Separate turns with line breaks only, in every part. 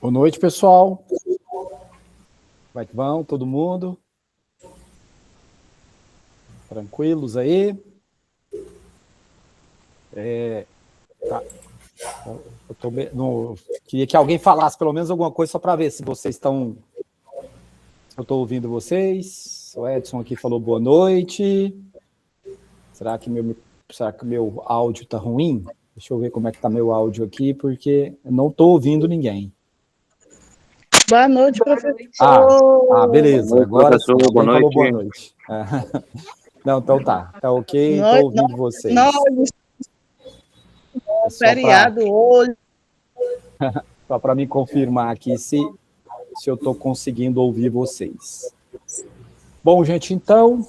Boa noite, pessoal. Como é que vão? Todo mundo? Tranquilos aí? Tá. Queria que alguém falasse pelo menos alguma coisa só para ver se vocês estão... Eu estou ouvindo vocês. O Edson aqui falou boa noite. Será que meu áudio está ruim? Deixa eu ver como é que está meu áudio aqui, porque eu não estou ouvindo ninguém.
Boa noite, professor.
Beleza.
Boa noite,
Agora sim,
professor.
alguém
Boa
falou
noite.
boa noite. Não, então tá. Tá ok, estou ouvindo vocês.
Feriado hoje.
Só para me confirmar aqui se eu estou conseguindo ouvir vocês. Bom, gente, então,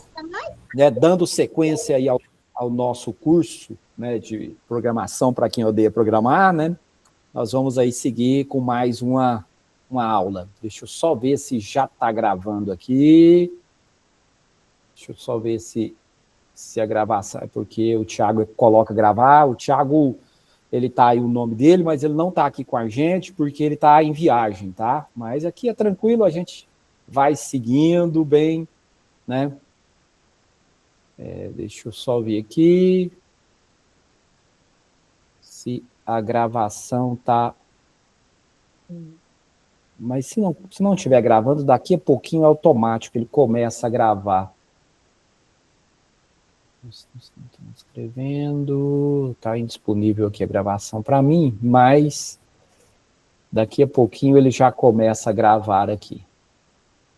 dando sequência aí ao nosso curso, né, de programação para quem odeia programar, né, nós vamos aí seguir com mais uma aula. Deixa eu só ver se já está gravando aqui. Deixa eu só ver se a gravação... É porque o Thiago coloca gravar. O Thiago... Ele está aí o nome dele, mas ele não está aqui com a gente porque ele está em viagem, tá? Mas aqui é tranquilo, a gente vai seguindo bem, né? Deixa eu só ver aqui se a gravação tá... Mas se não estiver gravando, daqui a pouquinho é automático, ele começa a gravar. Escrevendo, está indisponível aqui a gravação para mim, mas daqui a pouquinho ele já começa a gravar aqui,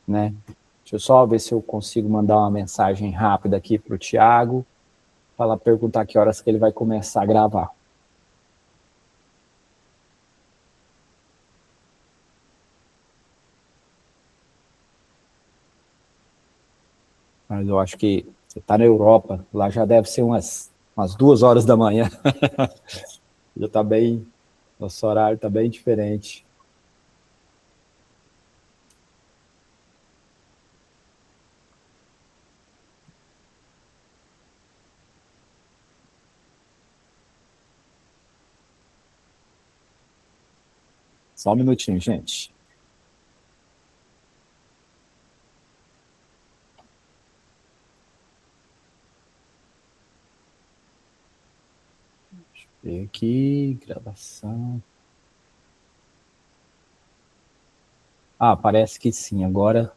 né? Deixa eu só ver se eu consigo mandar uma mensagem rápida aqui para o Thiago, para perguntar que horas que ele vai começar a gravar. Mas eu acho que você está na Europa, lá já deve ser umas 2 horas da manhã. Já está bem, nosso horário está bem diferente. Só um minutinho, gente. Deixa eu ver aqui, gravação. Parece que sim, agora...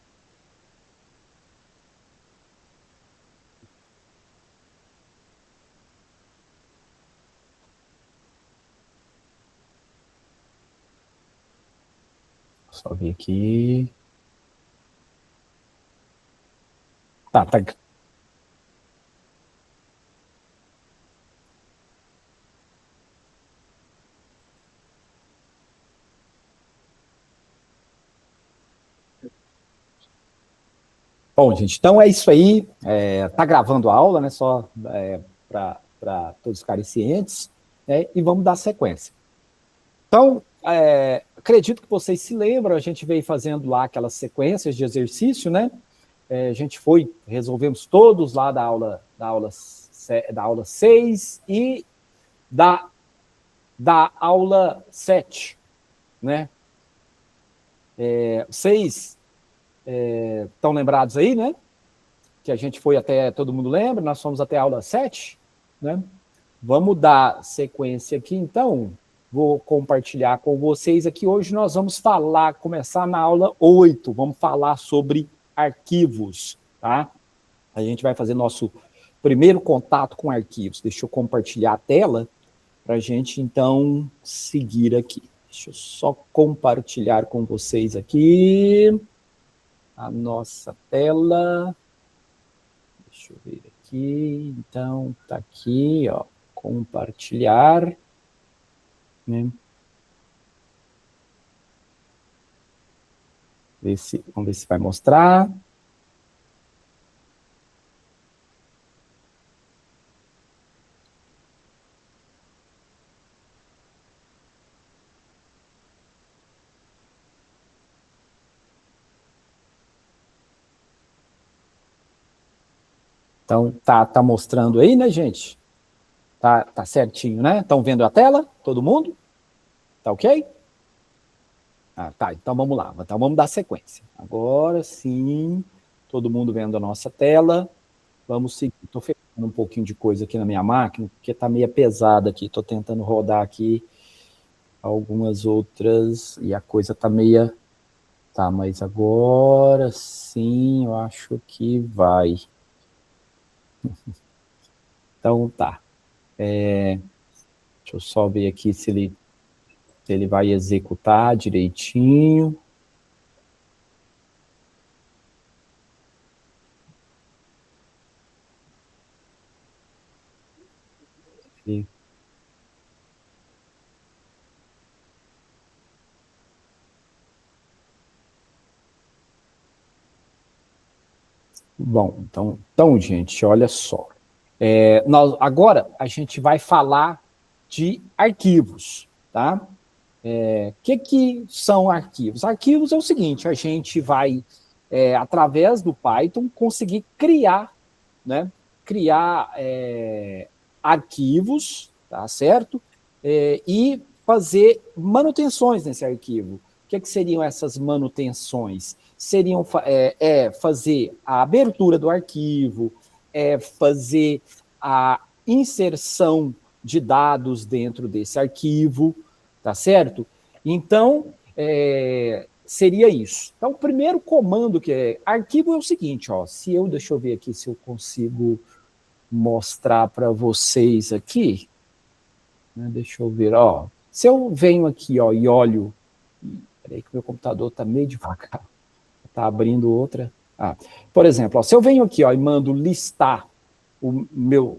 Só ver aqui... Tá. Bom, gente, então é isso aí. Tá gravando a aula, né? Só para todos ficarem cientes, né? E vamos dar sequência. Então, acredito que vocês se lembram, a gente veio fazendo lá aquelas sequências de exercício, né? A gente resolvemos todos lá da aula 6 e da aula 7, né? Vocês estão lembrados aí, né? Que a gente foi até, todo mundo lembra, nós fomos até a aula 7, né? Vamos dar sequência aqui, então, vou compartilhar com vocês aqui. Hoje nós vamos começar na aula 8, vamos falar sobre arquivos, tá? A gente vai fazer nosso primeiro contato com arquivos. Deixa eu compartilhar a tela para a gente, então, seguir aqui. Deixa eu só compartilhar com vocês aqui a nossa tela. Deixa eu ver aqui. Então, tá aqui, ó, compartilhar, né? Vamos ver se vai mostrar. Então, tá mostrando aí, né, gente? Tá certinho, né? Estão vendo a tela? Todo mundo? Tá ok? Tá, então vamos lá. Então vamos dar sequência. Agora sim, todo mundo vendo a nossa tela. Vamos seguir. Estou fechando um pouquinho de coisa aqui na minha máquina, porque está meio pesada aqui. Estou tentando rodar aqui algumas outras e a coisa está meia... Tá, mas agora sim, eu acho que vai. Então tá. Deixa eu só ver aqui se ele vai executar direitinho. E... Bom, então, gente, olha só. Agora a gente vai falar de arquivos, tá? Que são arquivos? Arquivos é o seguinte, a gente vai, através do Python, conseguir criar, né? Criar arquivos, tá certo? E fazer manutenções nesse arquivo. O que seriam essas manutenções? Seriam fazer a abertura do arquivo, fazer a inserção de dados dentro desse arquivo, tá certo? Então, seria isso. Então, o primeiro comando que é arquivo é o seguinte, ó, deixa eu ver aqui se eu consigo mostrar para vocês aqui, né, deixa eu ver, ó, se eu venho aqui, ó, e olho, peraí que meu computador está meio devagar, está abrindo outra, por exemplo, ó, se eu venho aqui, ó, e mando listar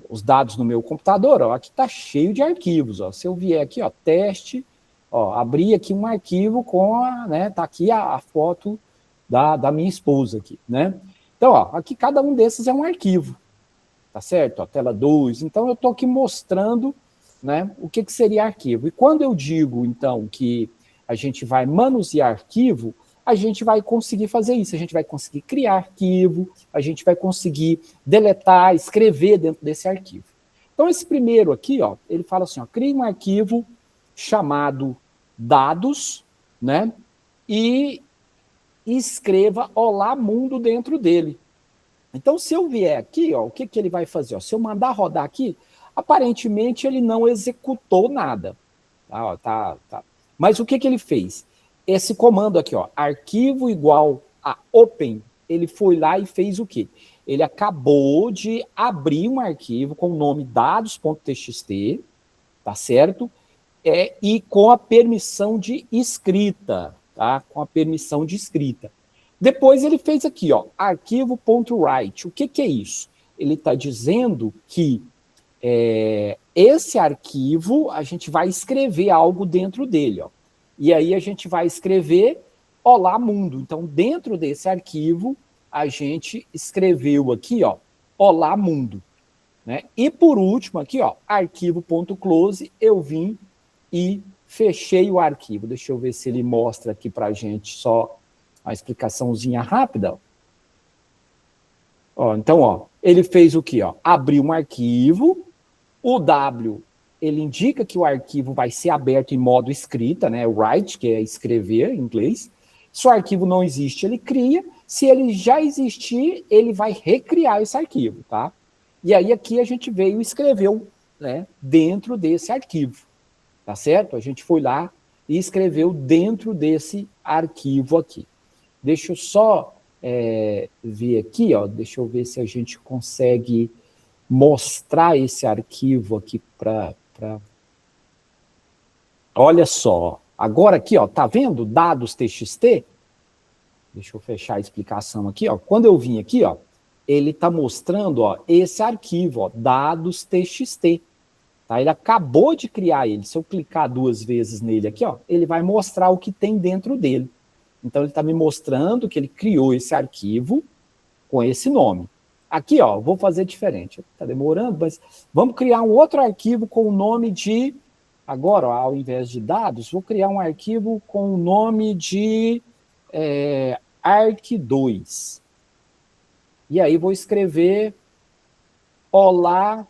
os dados no meu computador, ó, aqui está cheio de arquivos, ó, se eu vier aqui, ó, teste, ó, abri aqui um arquivo com né, tá aqui a foto da minha esposa aqui, né, então, ó, aqui cada um desses é um arquivo, tá certo? A tela 2. Então, eu estou aqui mostrando, né, o que seria arquivo. E quando eu digo, então, que a gente vai manusear arquivo, a gente vai conseguir fazer isso. A gente vai conseguir criar arquivo, a gente vai conseguir deletar, escrever dentro desse arquivo. Então, esse primeiro aqui, ó, ele fala assim, ó, crie um arquivo chamado dados, né, e escreva olá mundo dentro dele. Então, se eu vier aqui, ó, o que ele vai fazer? Ó, se eu mandar rodar aqui, aparentemente ele não executou nada. Tá, ó, tá. Mas o que ele fez? Esse comando aqui, ó, arquivo igual a open, ele foi lá e fez o quê? Ele acabou de abrir um arquivo com o nome dados.txt, tá certo? E com a permissão de escrita, tá? Com a permissão de escrita. Depois ele fez aqui, ó, arquivo.write. O que é isso? Ele está dizendo que esse arquivo a gente vai escrever algo dentro dele, ó. E aí a gente vai escrever olá mundo. Então, dentro desse arquivo, a gente escreveu aqui, ó, olá mundo. Né? E por último aqui, ó, arquivo.close, eu vim e fechei o arquivo. Deixa eu ver se ele mostra aqui para a gente só uma explicaçãozinha rápida. Ó, então, ó, ele fez o quê? Ó? Abriu um arquivo, o W, ele indica que o arquivo vai ser aberto em modo escrita, né? Write, que é escrever em inglês. Se o arquivo não existe, ele cria. Se ele já existir, ele vai recriar esse arquivo, tá? E aí aqui a gente veio e escreveu, né, dentro desse arquivo, tá certo? A gente foi lá e escreveu dentro desse arquivo aqui. Deixa eu só ver aqui, ó, deixa eu ver se a gente consegue mostrar esse arquivo aqui para... Olha só, agora aqui, ó, tá vendo dados.txt? Deixa eu fechar a explicação aqui, ó. Quando eu vim aqui, ó, ele está mostrando, ó, esse arquivo, ó, dados.txt. Tá? Ele acabou de criar ele. Se eu clicar 2 vezes nele aqui, ó, ele vai mostrar o que tem dentro dele. Então, ele está me mostrando que ele criou esse arquivo com esse nome. Aqui, ó, vou fazer diferente. Está demorando, mas vamos criar um outro arquivo com o nome de... Agora, ó, ao invés de dados, vou criar um arquivo com o nome de arq2. E aí vou escrever olá,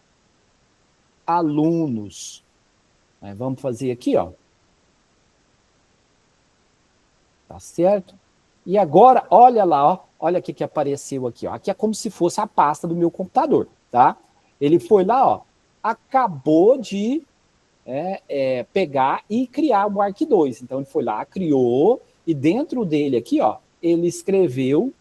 alunos. Vamos fazer aqui, ó. tá certo? E agora, olha lá, ó, olha o que apareceu aqui, ó. Aqui é como se fosse a pasta do meu computador, tá? Ele foi lá, ó, acabou de pegar e criar o Arq2. Então, ele foi lá, criou, e dentro dele aqui, ó, ele escreveu,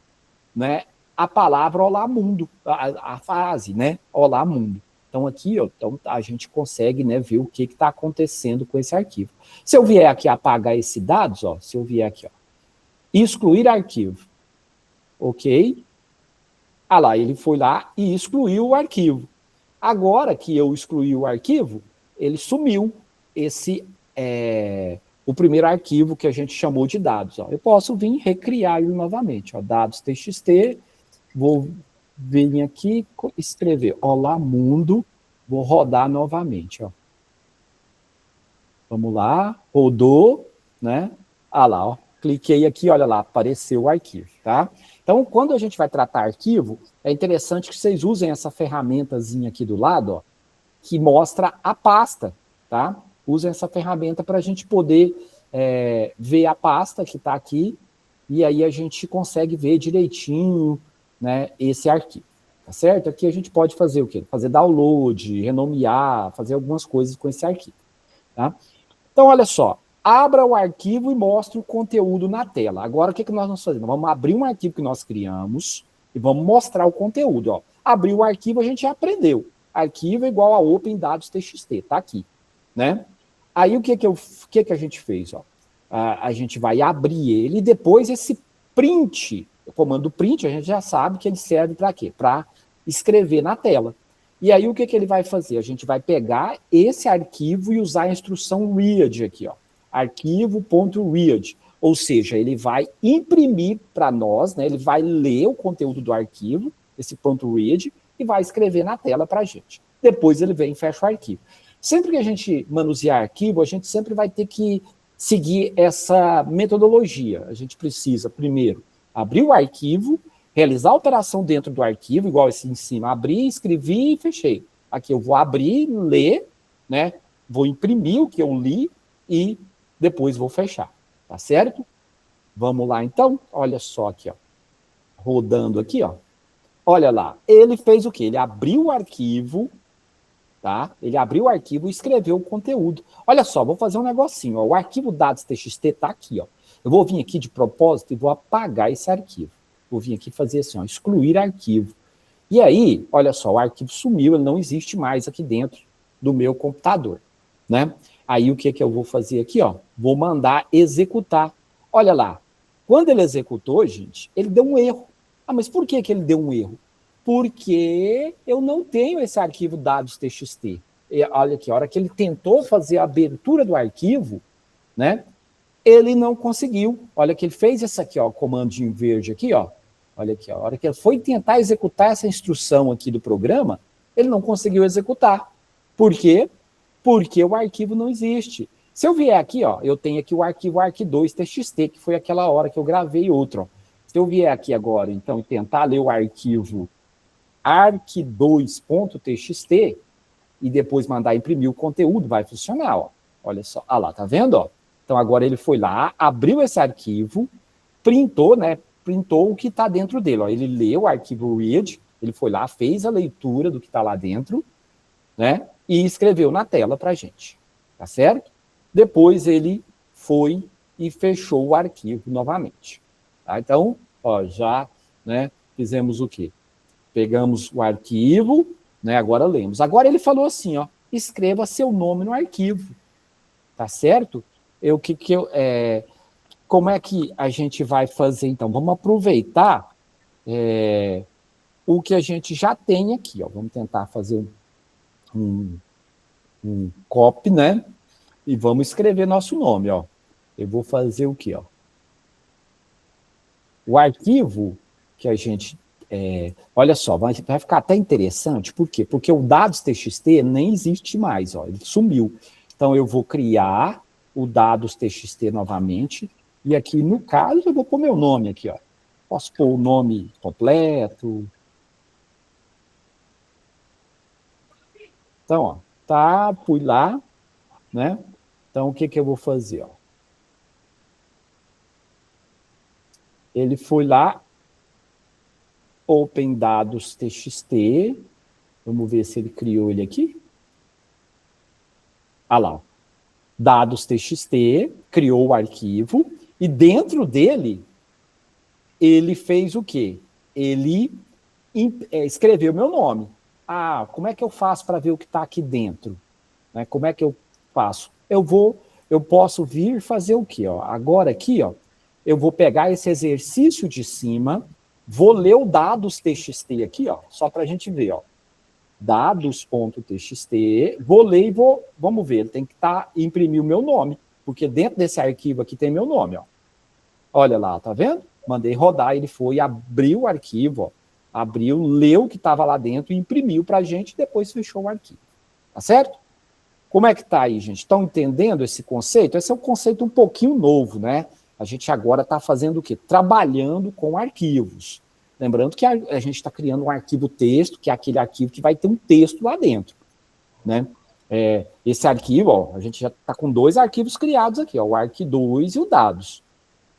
né, a palavra Olá Mundo, a frase, né, Olá Mundo. Então, aqui, ó, então, a gente consegue, né, ver o que está acontecendo com esse arquivo. Se eu vier aqui apagar esses dados, ó, se eu vier aqui, ó, excluir arquivo, ok? Ah lá, ele foi lá e excluiu o arquivo. Agora que eu excluí o arquivo, ele sumiu o primeiro arquivo que a gente chamou de dados. Ó. Eu posso vir recriar ele novamente. Ó, dados txt, vou vir aqui escrever Olá Mundo, vou rodar novamente. Ó. Vamos lá, rodou, né? Ah lá, ó, cliquei aqui, olha lá, apareceu o arquivo, tá? Então, quando a gente vai tratar arquivo, é interessante que vocês usem essa ferramentazinha aqui do lado, ó, que mostra a pasta, tá? Usem essa ferramenta para a gente poder ver a pasta que está aqui, e aí a gente consegue ver direitinho, né, esse arquivo, tá certo? Aqui a gente pode fazer o quê? Fazer download, renomear, fazer algumas coisas com esse arquivo, tá? Então, olha só, abra o arquivo e mostre o conteúdo na tela. Agora, o que nós vamos fazer? Nós vamos abrir um arquivo que nós criamos e vamos mostrar o conteúdo. Ó. Abrir o arquivo, a gente já aprendeu. Arquivo é igual a Open Dados TXT, tá aqui. Né? Aí, o que a gente fez? Ó? A gente vai abrir ele e depois esse print, o comando print, a gente já sabe que ele serve para quê? Para escrever na tela. E aí, o que ele vai fazer? A gente vai pegar esse arquivo e usar a instrução read aqui, ó. Arquivo.read. Ou seja, ele vai imprimir para nós, né? Ele vai ler o conteúdo do arquivo, esse ponto .read, e vai escrever na tela para a gente. Depois ele vem e fecha o arquivo. Sempre que a gente manusear arquivo, a gente sempre vai ter que seguir essa metodologia. A gente precisa, primeiro, abrir o arquivo, realizar a operação dentro do arquivo, igual esse em cima, abrir, escrevi e fechei. Aqui eu vou abrir, ler, né? Vou imprimir o que eu li e depois vou fechar, tá certo? Vamos lá então, olha só aqui, ó. Rodando aqui, ó. Olha lá, ele fez o quê? Ele abriu o arquivo, tá? Ele abriu o arquivo e escreveu o conteúdo. Olha só, vou fazer um negocinho, ó. O arquivo dados.txt tá aqui, ó. Eu vou vir aqui de propósito e vou apagar esse arquivo. Vou vir aqui fazer assim, ó, excluir arquivo. E aí, olha só, o arquivo sumiu, ele não existe mais aqui dentro do meu computador, né? Aí o que eu vou fazer aqui, ó? Vou mandar executar. Olha lá, quando ele executou, gente, ele deu um erro. Ah, mas por que ele deu um erro? Porque eu não tenho esse arquivo dados.txt. Olha aqui, a hora que ele tentou fazer a abertura do arquivo, né? Ele não conseguiu. Olha que ele fez essa aqui, ó, comandinho verde aqui, ó. Olha aqui, ó, a hora que ele foi tentar executar essa instrução aqui do programa, ele não conseguiu executar. Por quê? Porque o arquivo não existe. Se eu vier aqui, ó, eu tenho aqui o arquivo arq2.txt, que foi aquela hora que eu gravei outro. Ó. Se eu vier aqui agora, então, e tentar ler o arquivo arq2.txt e depois mandar imprimir o conteúdo, vai funcionar, ó. Olha só, ah lá, tá vendo, ó? Então, agora ele foi lá, abriu esse arquivo, printou, né? Printou o que está dentro dele. Ó. Ele leu o arquivo read, ele foi lá, fez a leitura do que está lá dentro, né? E escreveu na tela para a gente. Tá certo? Depois ele foi e fechou o arquivo novamente. Tá? Então, ó, já, né, fizemos o quê? Pegamos o arquivo, né? Agora lemos. Agora ele falou assim, ó, escreva seu nome no arquivo. Tá certo? Como é que a gente vai fazer, então? Vamos aproveitar o que a gente já tem aqui. Ó. Vamos tentar fazer um copy, né? E vamos escrever nosso nome. Ó. Eu vou fazer o quê? Ó? O arquivo que a gente... olha só, vai ficar até interessante. Por quê? Porque o dados.txt nem existe mais. Ó, ele sumiu. Então, eu vou criar o dados.txt novamente. E aqui, no caso, eu vou pôr meu nome aqui, ó. Posso pôr o nome completo. Então, ó, tá, fui lá, né? Então, o que eu vou fazer, ó? ele foi lá, open dados txt, vamos ver se ele criou ele aqui. Ah lá, ó. Dados txt, criou o arquivo, e dentro dele, ele fez o quê? Ele escreveu meu nome. Ah, como é que eu faço para ver o que está aqui dentro? Né? Como é que eu faço? Eu posso vir fazer o quê? Ó? Agora aqui, ó, eu vou pegar esse exercício de cima, vou ler o dados txt aqui, ó, só para a gente ver, ó. Dados.txt, vou ler e vamos ver, ele tem que imprimir o meu nome, porque dentro desse arquivo aqui tem meu nome, ó. Olha lá, tá vendo? Mandei rodar, ele foi, abriu o arquivo, ó, abriu, leu o que estava lá dentro, imprimiu para a gente e depois fechou o arquivo. Tá certo? Como é que tá aí, gente? Estão entendendo esse conceito? Esse é um conceito um pouquinho novo, né? A gente agora está fazendo o quê? Trabalhando com arquivos. Lembrando que a gente está criando um arquivo texto, que é aquele arquivo que vai ter um texto lá dentro, né? Esse arquivo, ó, a gente já está com 2 arquivos criados aqui, ó, o arq2 e o dados.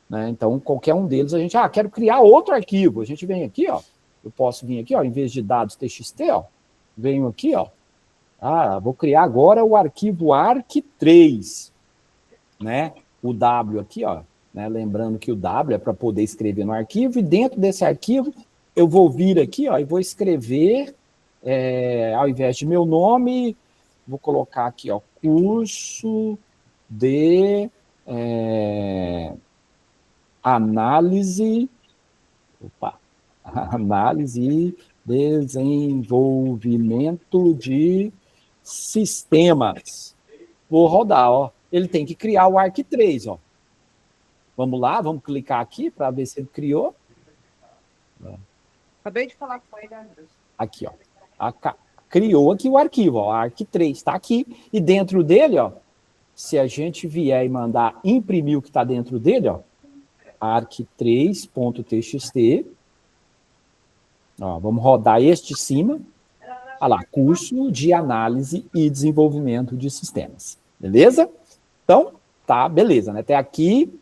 Né? Então, qualquer um deles, a gente, quero criar outro arquivo. A gente vem aqui, ó, eu posso vir aqui, ó, em vez de dados txt, ó, venho aqui, ó, vou criar agora o arquivo arq3, né? O W aqui, ó, né? Lembrando que o W é para poder escrever no arquivo, e dentro desse arquivo eu vou vir aqui, ó, e vou escrever, ao invés de meu nome, vou colocar aqui, ó, curso de análise e desenvolvimento de sistemas. Vou rodar, ó. Ele tem que criar o arq3, ó. Vamos lá, vamos clicar aqui para ver se ele criou.
Acabei de falar com ele.
Aqui, ó. Criou aqui o arquivo, ó. arq3 está aqui. E dentro dele, ó, se a gente vier e mandar imprimir o que está dentro dele, ó, arq3.txt, ó, vamos rodar este de cima. Olha lá, curso de análise e desenvolvimento de sistemas. Beleza? Então, tá, beleza, né? Até aqui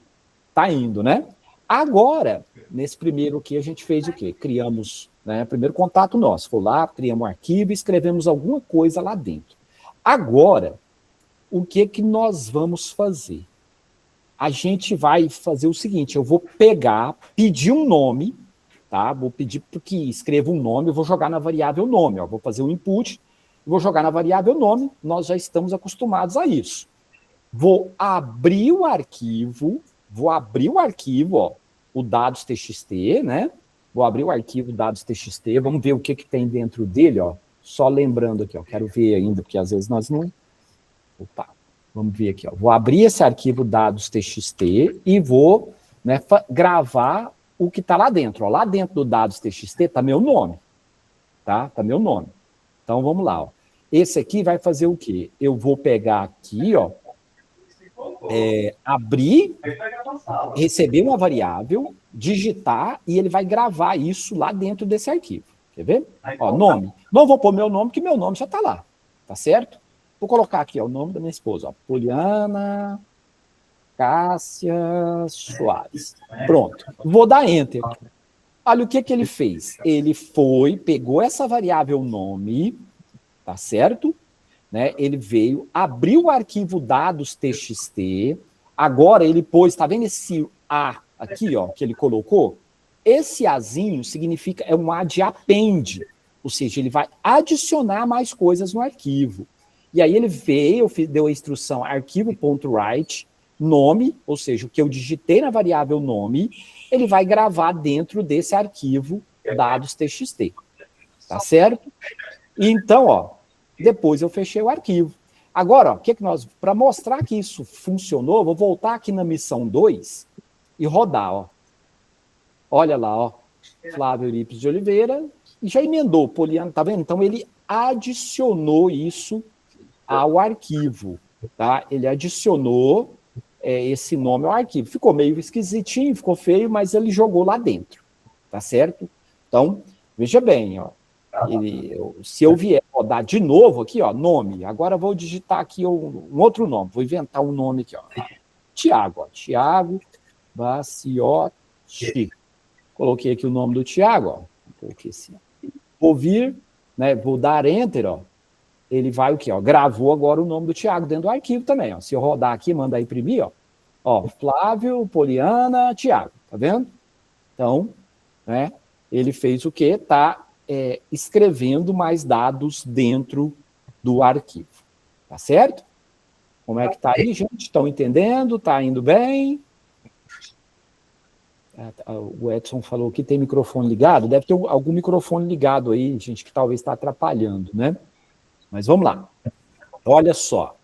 tá indo, né? Agora, nesse primeiro aqui, a gente fez o quê? Criamos, né? Primeiro contato nosso. Foi lá, criamos um arquivo e escrevemos alguma coisa lá dentro. Agora, o que nós vamos fazer? A gente vai fazer o seguinte, eu vou pedir um nome, tá? Vou pedir que escreva um nome, eu vou jogar na variável nome, ó. Vou fazer um input, vou jogar na variável nome, nós já estamos acostumados a isso. Vou abrir o arquivo, ó, o dados.txt, né? Vou abrir o arquivo dados.txt, vamos ver o que tem dentro dele, ó. Só lembrando aqui, ó, quero ver ainda, porque às vezes nós não... Opa, vamos ver aqui, ó. Vou abrir esse arquivo dados.txt e vou, né, gravar o que está lá dentro. Ó. Lá dentro do dados.txt está meu nome, tá? Está meu nome. Então, vamos lá, ó. Esse aqui vai fazer o quê? Eu vou pegar aqui, ó, abrir, receber uma variável, digitar, e ele vai gravar isso lá dentro desse arquivo. Quer ver? Ó, nome. Não vou pôr meu nome, porque meu nome já está lá. Tá certo? Vou colocar aqui, ó, o nome da minha esposa, ó, Poliana Cássia Soares. Pronto. Vou dar Enter. Olha o que ele fez. Ele pegou essa variável nome, tá certo? Né? Ele veio, abriu o arquivo dados.txt, agora ele pôs, tá vendo esse A aqui, ó, que ele colocou? Esse Azinho significa, é um A de append, ou seja, ele vai adicionar mais coisas no arquivo. E aí ele veio, deu a instrução arquivo.write, nome, ou seja, o que eu digitei na variável nome, ele vai gravar dentro desse arquivo dados.txt. Tá certo? E então, ó, depois eu fechei o arquivo. Agora, ó, para mostrar que isso funcionou, vou voltar aqui na missão 2 e rodar, ó. Olha lá, ó, Flávio Eurípides de Oliveira, e já emendou, Poliana, tá vendo? Então ele adicionou isso ao arquivo, tá? Ele adicionou esse nome ao arquivo. Ficou meio esquisitinho, ficou feio, mas ele jogou lá dentro, tá certo? Então, veja bem, ó, se eu vier rodar de novo aqui, ó, nome, agora eu vou digitar aqui um outro nome, vou inventar um nome aqui, ó, Tiago, ó, Tiago Baciotti, Coloquei aqui o nome do Tiago, ó. Coloquei assim, ó. Vou vir, né? Vou dar Enter, ó. Ele vai o quê? Ó, gravou agora o nome do Tiago dentro do arquivo também, ó. Se eu rodar aqui, mandar imprimir, ó, Flávio, Poliana, Tiago, tá vendo? Então, né, ele fez o quê? Tá escrevendo mais dados dentro do arquivo, tá certo? Como é que tá aí, gente? Estão entendendo? Tá indo bem? O Edson falou que tem microfone ligado, deve ter algum microfone ligado aí, gente, que talvez está atrapalhando, né? Mas vamos lá. Olha só.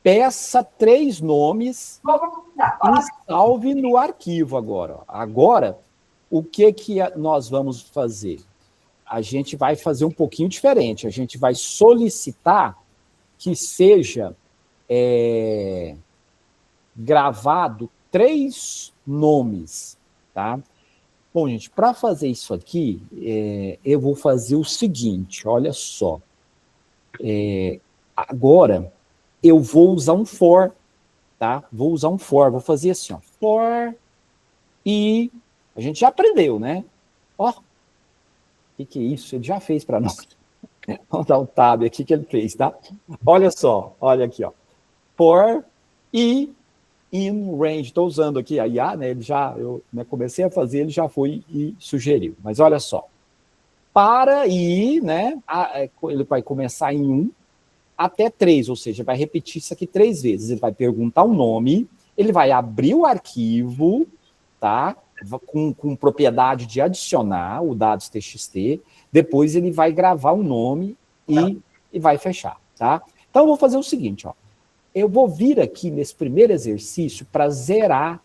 Peça 3 nomes e salve no arquivo agora. Agora, o que nós vamos fazer? A gente vai fazer um pouquinho diferente. A gente vai solicitar que seja gravado 3 nomes, tá? Bom, gente, para fazer isso aqui, eu vou fazer o seguinte, olha só. Agora, eu vou usar um for, tá? Vou usar um for, vou fazer assim, ó. For e... A gente já aprendeu, né? Ó, o que é isso? Ele já fez para nós. Vamos dar um tab aqui que ele fez, tá? Olha só, olha aqui, ó. For e in range. Estou usando aqui a IA, né? Eu comecei a fazer, ele já foi e sugeriu. Mas olha só. Para e, né? Ele vai começar em 1 até 3, ou seja, vai repetir isso aqui 3 vezes. Ele vai perguntar o nome, ele vai abrir o arquivo, tá? Com propriedade de adicionar o dados TXT, depois ele vai gravar o nome e vai fechar, tá? Então, eu vou fazer o seguinte, ó. Eu vou vir aqui nesse primeiro exercício para zerar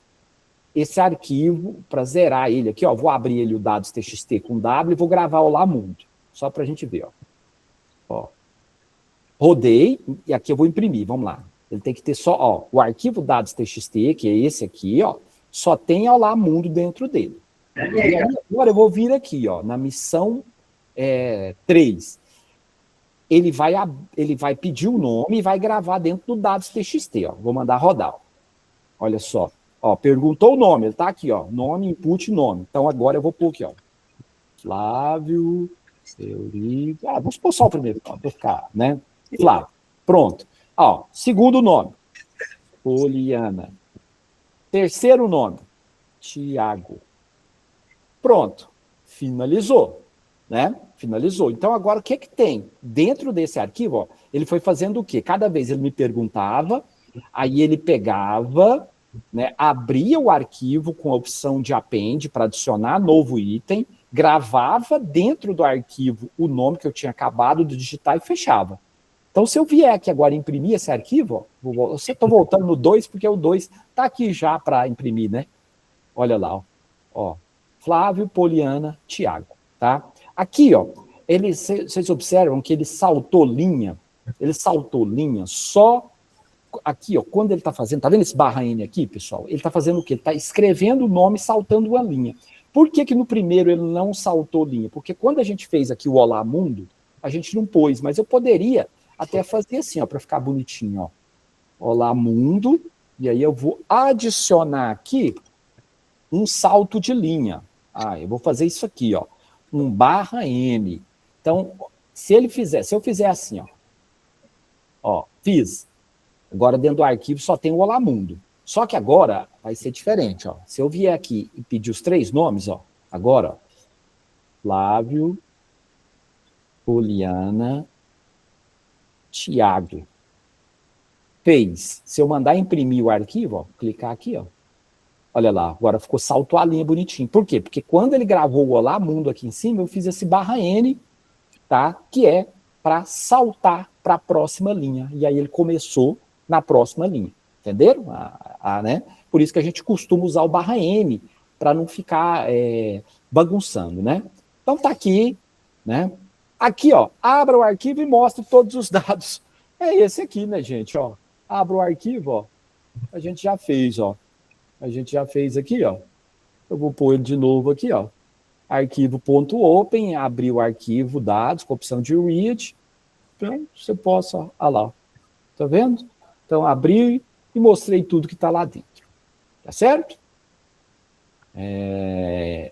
esse arquivo, para zerar ele aqui, ó. Vou abrir ele o dados TXT com W e vou gravar o Olá Mundo, só para a gente ver, ó. Rodei, e aqui eu vou imprimir, vamos lá. Ele tem que ter só, ó, o arquivo dados TXT, que é esse aqui, ó, só tem Olá Mundo dentro dele. E aí, agora eu vou vir aqui, ó, na missão 3. Ele vai pedir o nome e vai gravar dentro do dados TXT, ó. Vou mandar rodar, ó. Olha só. Ó, perguntou o nome, ele tá aqui, ó. Nome, input, nome. Então agora eu vou pôr aqui, ó. Flávio, Eurico. Vamos pôr só o primeiro, ó, pra ficar, né? Flávio. Pronto. Ó, segundo nome. Poliana. Terceiro nome. Tiago. Pronto. Finalizou, né? Finalizou. Então, agora, o que tem? Dentro desse arquivo, ó, ele foi fazendo o quê? Cada vez ele me perguntava, aí ele pegava, né, abria o arquivo com a opção de append para adicionar novo item, gravava dentro do arquivo o nome que eu tinha acabado de digitar e fechava. Então, se eu vier aqui agora imprimir esse arquivo, ó, eu estou voltando no 2, porque o 2 está aqui já para imprimir, né? Olha lá, ó. Flávio, Poliana, Tiago, tá? Aqui, ó, vocês observam que ele saltou linha só aqui, ó, quando ele está fazendo, tá vendo esse barra N aqui, pessoal? Ele está fazendo o quê? Ele está escrevendo o nome saltando uma linha. Por que no primeiro ele não saltou linha? Porque quando a gente fez aqui o Olá Mundo, a gente não pôs, mas eu poderia até fazer assim, ó, para ficar bonitinho, ó. Olá Mundo, e aí eu vou adicionar aqui um salto de linha. Eu vou fazer isso aqui, ó, um barra N. Então, se eu fizer assim, ó, fiz. Agora, dentro do arquivo, só tem o Olá Mundo. Só que agora vai ser diferente, ó. Se eu vier aqui e pedir os 3 nomes, ó, agora, ó, Flávio, Poliana, Tiago. Fez. Se eu mandar imprimir o arquivo, ó, clicar aqui, ó. Olha lá, agora saltou a linha bonitinho. Por quê? Porque quando ele gravou o Olá Mundo aqui em cima, eu fiz esse barra N, tá? Que é para saltar para a próxima linha. E aí ele começou na próxima linha. Entenderam? Né? Por isso que a gente costuma usar o barra N, para não ficar bagunçando, né? Então tá aqui, né? Aqui, ó, abra o arquivo e mostre todos os dados. É esse aqui, né, gente? Ó, abra o arquivo, ó. A gente já fez, ó. A gente já fez aqui, ó. Eu vou pôr ele de novo aqui, ó. Arquivo.open, abrir o arquivo dados com a opção de read. Então, você possa, ó lá, tá vendo? Então, abri e mostrei tudo que está lá dentro. Tá certo?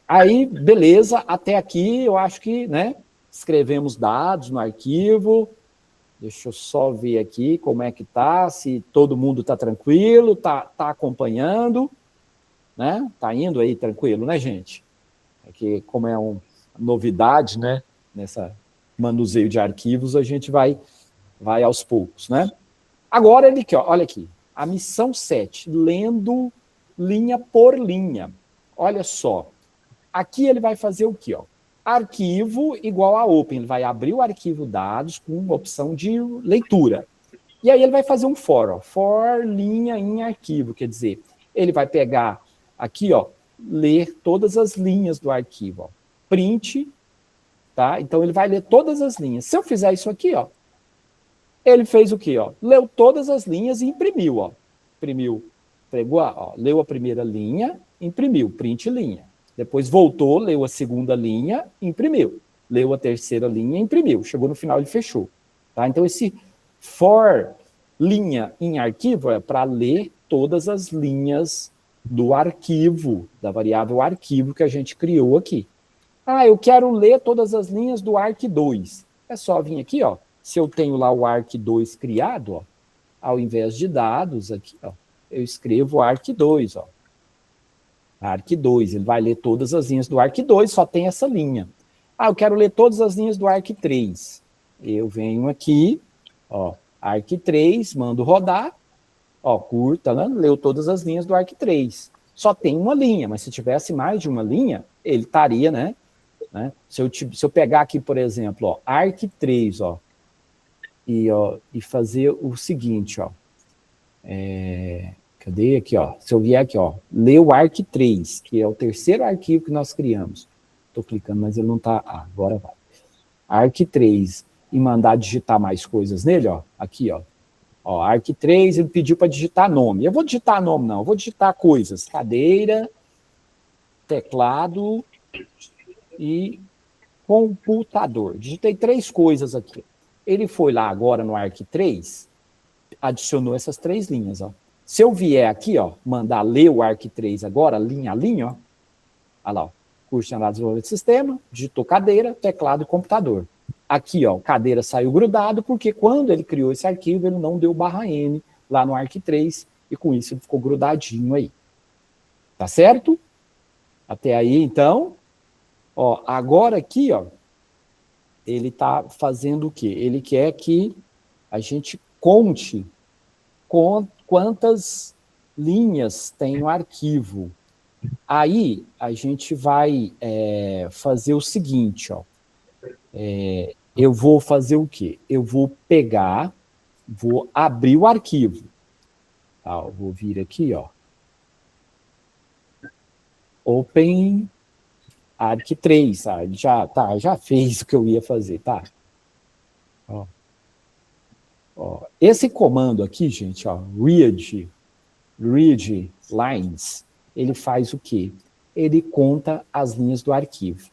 Aí, beleza, até aqui eu acho que, né, escrevemos dados no arquivo. Deixa eu só ver aqui como é que tá, se todo mundo tá tranquilo, tá acompanhando, né? Tá indo aí tranquilo, né, gente? É que como é uma novidade, né, nessa manuseio de arquivos, a gente vai aos poucos, né? Agora ele aqui, ó, olha aqui, a missão 7, lendo linha por linha. Olha só, aqui ele vai fazer o quê, ó? Arquivo igual a open, ele vai abrir o arquivo dados com uma opção de leitura. E aí ele vai fazer um for, ó, for linha em arquivo, quer dizer, ele vai pegar aqui, ó, ler todas as linhas do arquivo, ó, print, tá? Então ele vai ler todas as linhas. Se eu fizer isso aqui, ó, ele fez o quê, ó? Leu todas as linhas e imprimiu, ó. Imprimiu, pegou, ó, leu a primeira linha, imprimiu, print linha. Depois voltou, leu a segunda linha, imprimiu. Leu a terceira linha, imprimiu. Chegou no final, ele fechou. Tá? Então, esse for linha em arquivo é para ler todas as linhas do arquivo, da variável arquivo que a gente criou aqui. Ah, eu quero ler todas as linhas do arq2. É só vir aqui, ó. Se eu tenho lá o arq2 criado, ó, ao invés de dados aqui, ó, eu escrevo arq2, ó. arq2, ele vai ler todas as linhas do arq2, só tem essa linha. Ah, eu quero ler todas as linhas do arq3. Eu venho aqui, ó, arq3, mando rodar, ó, curta, né? Leu todas as linhas do arq3. Só tem uma linha, mas se tivesse mais de uma linha, ele estaria, né? Se eu pegar aqui, por exemplo, ó, arq3, ó, e fazer o seguinte, ó, cadê aqui, ó? Se eu vier aqui, ó, ler o arq3, que é o terceiro arquivo que nós criamos. Estou clicando, mas ele não está. Ah, agora vai. arq3 e mandar digitar mais coisas nele, ó. Aqui, ó. Ó, arq3, ele pediu para digitar nome. Eu vou digitar nome, não. Eu vou digitar coisas. Cadeira, teclado e computador. Digitei 3 coisas aqui. Ele foi lá agora no arq3, adicionou essas 3 linhas, ó. Se eu vier aqui, ó, mandar ler o arq3 agora, linha a linha, ó. Olha lá, ó. Curso de análise de desenvolvimento de sistema, digitou cadeira, teclado e computador. Aqui, ó, cadeira saiu grudado, porque quando ele criou esse arquivo, ele não deu /N lá no arq3, e com isso ele ficou grudadinho aí. Tá certo? Até aí, então, ó, agora aqui, ó, ele tá fazendo o quê? Ele quer que a gente conte quantas linhas tem no arquivo. Aí, a gente vai fazer o seguinte, ó. Eu vou fazer o quê? Eu vou pegar, vou abrir o arquivo. Tá, eu vou vir aqui, ó. Open arq3, tá? Ele já fez o que eu ia fazer, tá? Ó. Ó, esse comando aqui, gente, ó, read lines, ele faz o quê? Ele conta as linhas do arquivo.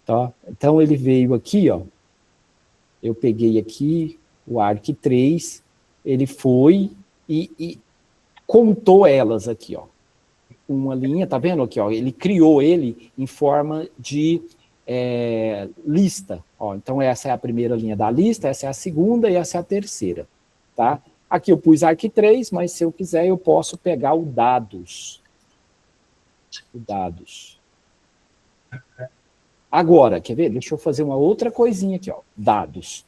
Tá? Então, ele veio aqui, ó, eu peguei aqui o arq3, ele foi e contou elas aqui, ó. Uma linha, tá vendo aqui, ó? Ele criou ele em forma de lista. Ó, então, essa é a primeira linha da lista, essa é a segunda e essa é a terceira. Tá? Aqui eu pus arq3, mas se eu quiser eu posso pegar o dados. O dados. Agora, quer ver? Deixa eu fazer uma outra coisinha aqui, ó. Dados.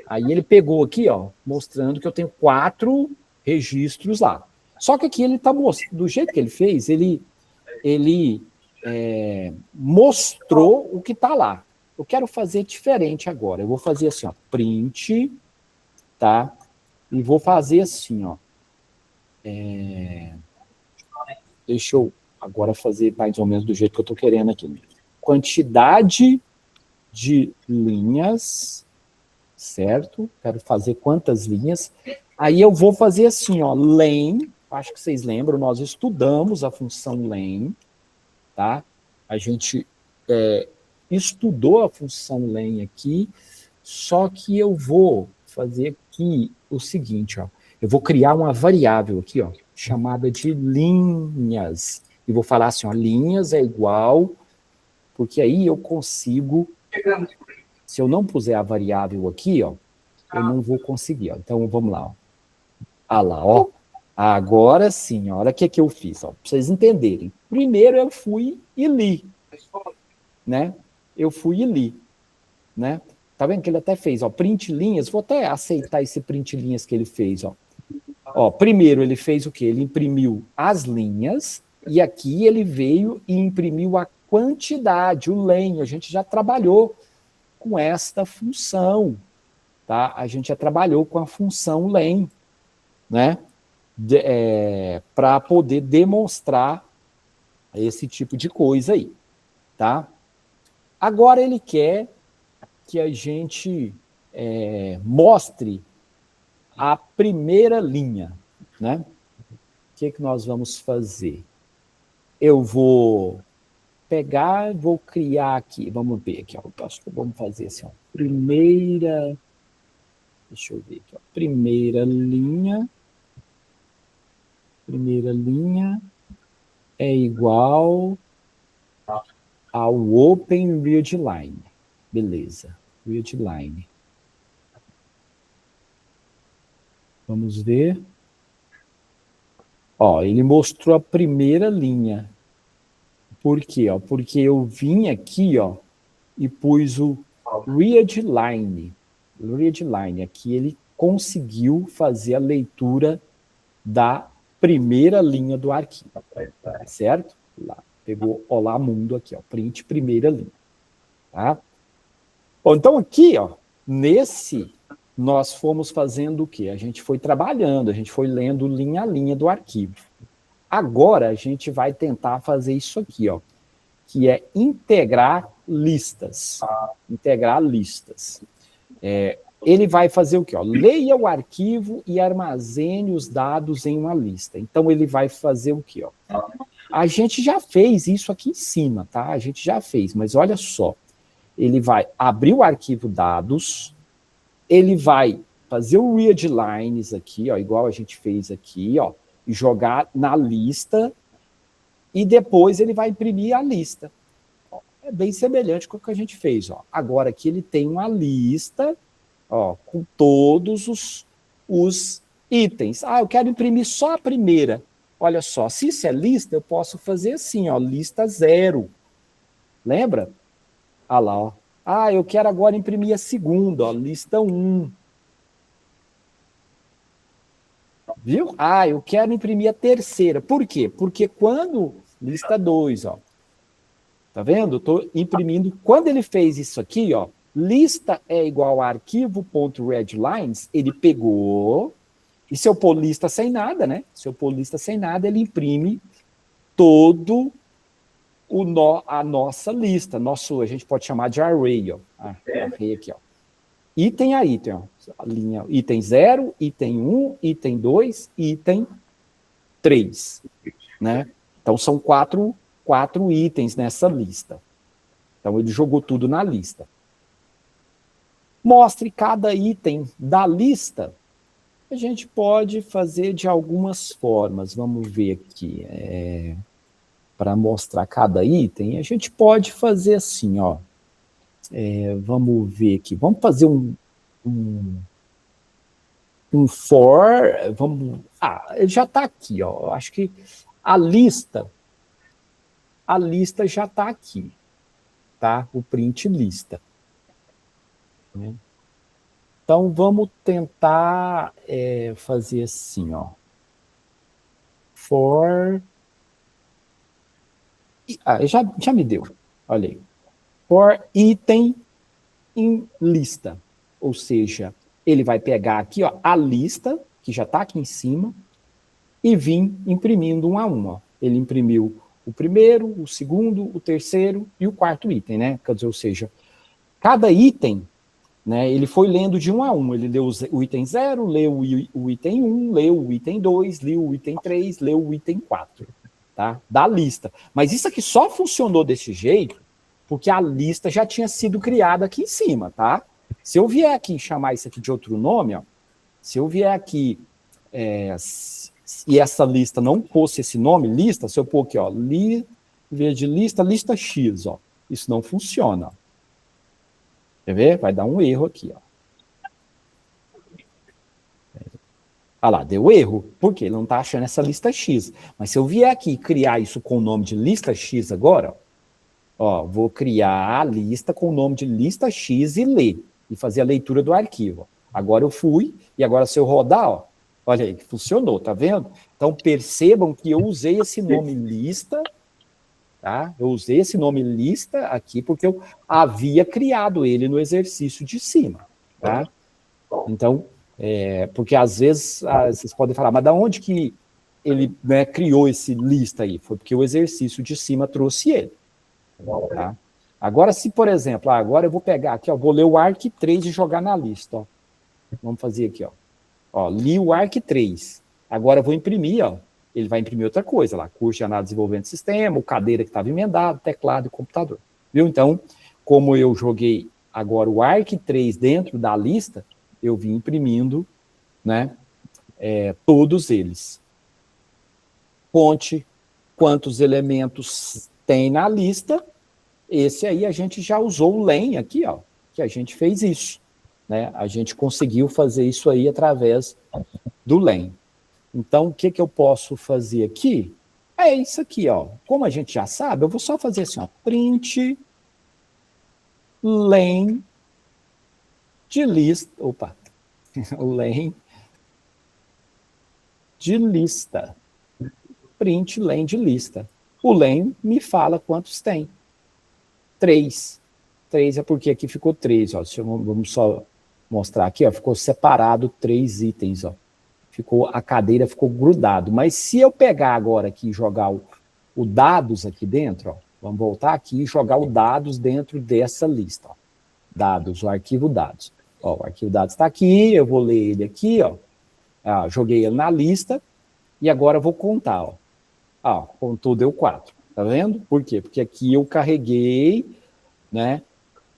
Aí ele pegou aqui, ó, mostrando que eu tenho 4 registros lá. Só que aqui ele está mostrando, do jeito que ele fez, ele mostrou o que está lá. Eu quero fazer diferente agora. Eu vou fazer assim, ó, print, tá? E vou fazer assim, ó. Deixa eu agora fazer mais ou menos do jeito que eu estou querendo aqui. Quantidade de linhas, certo? Quero fazer quantas linhas. Aí eu vou fazer assim, ó, len, acho que vocês lembram, nós estudamos a função len, tá? A gente estudou a função len aqui, só que eu vou fazer aqui o seguinte, ó, eu vou criar uma variável aqui, ó, chamada de linhas. e vou falar assim, ó, linhas é igual, porque aí eu consigo, se eu não puser a variável aqui, ó, eu não vou conseguir, ó. Então, vamos lá, ó. Ah lá, ó. Agora sim, ó, olha o que eu fiz, ó, para vocês entenderem. Primeiro eu fui e li, né? Eu fui e li, né? Tá vendo que ele até fez, ó, print linhas, vou até aceitar esse print linhas que ele fez, ó. Ó, primeiro ele fez o quê? Ele imprimiu as linhas e aqui ele veio e imprimiu a quantidade, o len. A gente já trabalhou com esta função, tá? A gente já trabalhou com a função len, né? Para poder demonstrar esse tipo de coisa aí, tá? Agora ele quer que a gente mostre a primeira linha, né? O que nós vamos fazer? Eu vou pegar, vou criar aqui, vamos ver aqui, ó, acho que vamos fazer assim, ó, primeira, deixa eu ver aqui, ó, primeira linha é igual ao Open Readline, beleza, Readline. Vamos ver. Ó, ele mostrou a primeira linha. Por quê? Ó? Porque eu vim aqui, ó, e pus o readline. Readline. Aqui ele conseguiu fazer a leitura da primeira linha do arquivo. Certo? Lá. Pegou Olá Mundo aqui, ó. Print primeira linha. Tá? Bom, então aqui, ó, nesse, nós fomos fazendo o quê? A gente foi trabalhando, a gente foi lendo linha a linha do arquivo. Agora a gente vai tentar fazer isso aqui, ó, que é integrar listas. Integrar listas. Ele vai fazer o quê? Ó? Leia o arquivo e armazene os dados em uma lista. Então ele vai fazer o quê? Ó? A gente já fez isso aqui em cima, tá? A gente já fez, mas olha só. Ele vai abrir o arquivo dados, ele vai fazer o readlines aqui, ó, igual a gente fez aqui, ó, e jogar na lista, e depois ele vai imprimir a lista. Ó, é bem semelhante com o que a gente fez. Ó. Agora aqui ele tem uma lista, ó, com todos os itens. Ah, eu quero imprimir só a primeira. Olha só, se isso é lista, eu posso fazer assim, ó, lista 0. Lembra? Ah lá, ó. Ah, eu quero agora imprimir a segunda, ó, lista 1. Viu? Ah, eu quero imprimir a terceira. Por quê? Porque quando... Lista 2, ó. Tá vendo? Estou imprimindo. Quando ele fez isso aqui, ó, lista é igual a arquivo.readlines, ele pegou, e se eu pôr lista sem nada, né? Se eu pôr lista sem nada, ele imprime todo a nossa lista. A gente pode chamar de array, ó. Array aqui, ó. Item a item, ó. A linha item 0, item 1, item 2, item 3, né? Então são quatro itens nessa lista. Então ele jogou tudo na lista. Mostre cada item da lista. A gente pode fazer de algumas formas. Vamos ver aqui. Para mostrar cada item, a gente pode fazer assim, ó. Vamos ver aqui. Vamos fazer um for. Ele já está aqui, ó. Acho que a lista já está aqui, tá? O print lista. Então vamos tentar fazer assim, ó. For. Já me deu. Olha aí. For item em lista. Ou seja, ele vai pegar aqui, ó, a lista, que já está aqui em cima, e vir imprimindo um a um. Ó. Ele imprimiu o primeiro, o segundo, o terceiro e o quarto item, né? Quer dizer, ou seja, cada item, né, ele foi lendo de um a um. Ele leu o item 0, leu o item 1, leu o item 2, leu o item 3, leu o item 4. Tá? Da lista. Mas isso aqui só funcionou desse jeito porque a lista já tinha sido criada aqui em cima, tá? Se eu vier aqui chamar isso aqui de outro nome, ó, se eu vier aqui e essa lista não fosse esse nome, lista, se eu pôr aqui, ó, em vez de lista, lista X, ó, isso não funciona. Quer ver? Vai dar um erro aqui, ó. Olha lá, deu erro, porque ele não está achando essa lista X. Mas se eu vier aqui e criar isso com o nome de lista X agora, ó, vou criar a lista com o nome de lista X e ler, e fazer a leitura do arquivo. Agora eu fui, e agora se eu rodar, ó, olha aí, funcionou, tá vendo? Então percebam que eu usei esse nome lista, tá? Eu usei esse nome lista aqui porque eu havia criado ele no exercício de cima, tá? Então, porque às vezes vocês podem falar, mas da onde que ele, né, criou esse lista aí? Foi porque o exercício de cima trouxe ele. Tá? Agora, se, por exemplo, agora eu vou pegar aqui, ó, vou ler o ARC3 e jogar na lista. Ó. Vamos fazer aqui, ó. Li o ARC3. Agora eu vou imprimir, ó. Ele vai imprimir outra coisa lá, curso de análise de desenvolvimento de sistema, cadeira que estava emendado, teclado e computador. Viu? Então, como eu joguei agora o ARC3 dentro da lista, eu vim imprimindo, né, todos eles. Conte quantos elementos tem na lista. Esse aí a gente já usou o len aqui, ó, que a gente fez isso, né? A gente conseguiu fazer isso aí através do len. Então, o que eu posso fazer aqui? É isso aqui, ó. Como a gente já sabe, eu vou só fazer assim, ó, print len de lista, opa, o len de lista, print len de lista. O len me fala quantos tem. 3. 3 é porque aqui ficou 3, ó. Vamos só mostrar aqui, ó. Ficou separado 3 itens, ó. A cadeira ficou grudado. Mas se eu pegar agora aqui e jogar o dados aqui dentro, ó. Vamos voltar aqui e jogar o dados dentro dessa lista, ó. Dados, o arquivo dados. Ó, o arquivo dados está aqui, eu vou ler ele aqui, ó. Joguei ele na lista e agora eu vou contar, ó. Contou, deu 4. Tá vendo? Por quê? Porque aqui eu carreguei, né,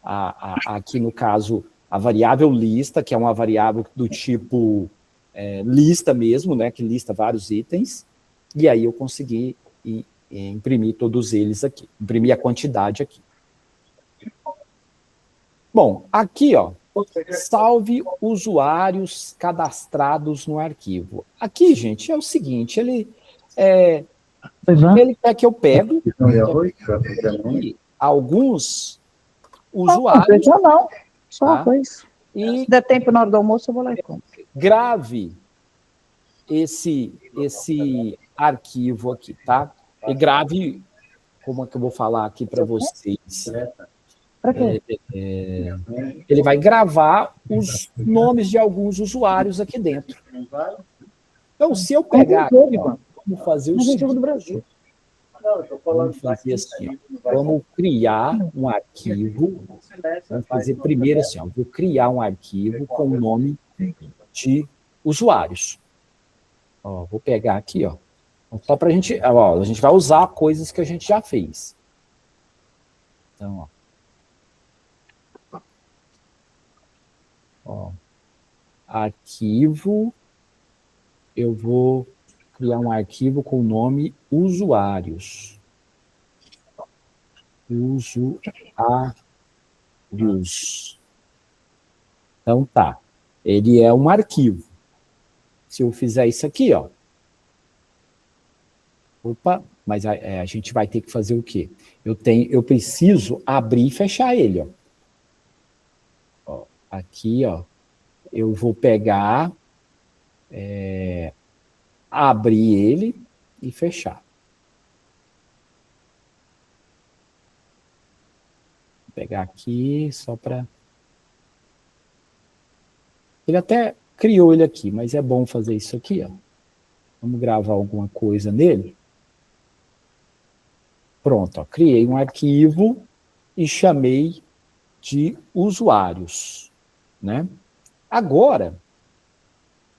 aqui no caso, a variável lista, que é uma variável do tipo lista mesmo, né, que lista vários itens, e aí eu consegui imprimir todos eles aqui, imprimir a quantidade aqui. Bom, aqui, ó, salve usuários cadastrados no arquivo. Aqui, gente, é o seguinte, ele quer que eu pegue alguns usuários.
Não, só uma coisa.
E
se der tempo na hora do almoço, eu vou lá e compro.
Grave esse arquivo aqui, tá? E grave, como é que eu vou falar aqui para vocês?
Para quê?
Ele vai gravar os nomes de alguns usuários aqui dentro. Então, se eu pegar aqui, ó, vamos fazer o seguinte.
do Brasil.
Vamos fazer assim, ó. Vamos criar um arquivo. Vamos fazer primeiro assim, ó. Vou criar um arquivo com o nome de usuários. Ó, vou pegar aqui, ó. Só para a gente vai usar coisas que a gente já fez. Então, ó, arquivo, eu vou criar um arquivo com o nome usuários. Usuários. Então tá, ele é um arquivo. Se eu fizer isso aqui, ó. Opa, mas a gente vai ter que fazer o quê? Eu preciso abrir e fechar ele, ó. Aqui, ó, eu vou pegar, abrir ele e fechar. Vou pegar aqui só para... Ele até criou ele aqui, mas é bom fazer isso aqui, ó. Vamos gravar alguma coisa nele. Pronto, ó, criei um arquivo e chamei de usuários, né? Agora,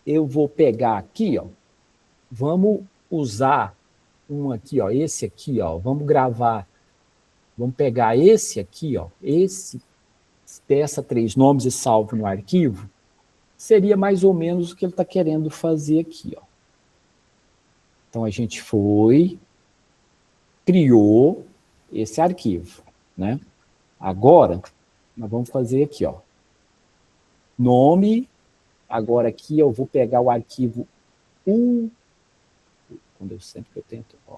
eu vou pegar aqui, ó, vamos usar um aqui, ó, esse aqui, ó, vamos gravar, vamos pegar esse aqui, ó, peça 3 nomes e salve no arquivo, seria mais ou menos o que ele está querendo fazer aqui, ó. Então, a gente criou esse arquivo, né? Agora, nós vamos fazer aqui, ó. Nome, agora aqui eu vou pegar o arquivo quando eu sempre que eu tento, ó,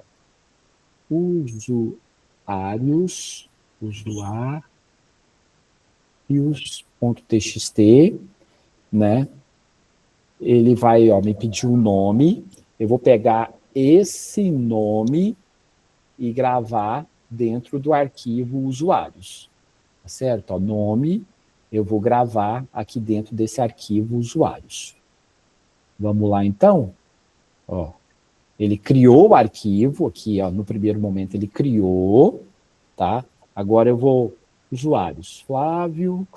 usuários.txt, né? Ele vai, ó, me pedir um nome, eu vou pegar esse nome e gravar dentro do arquivo usuários, tá certo? Ó, nome, eu vou gravar aqui dentro desse arquivo usuários. Vamos lá, então? Ó, ele criou o arquivo aqui, ó, no primeiro momento ele criou, tá? Agora eu vou, usuários, Flávio,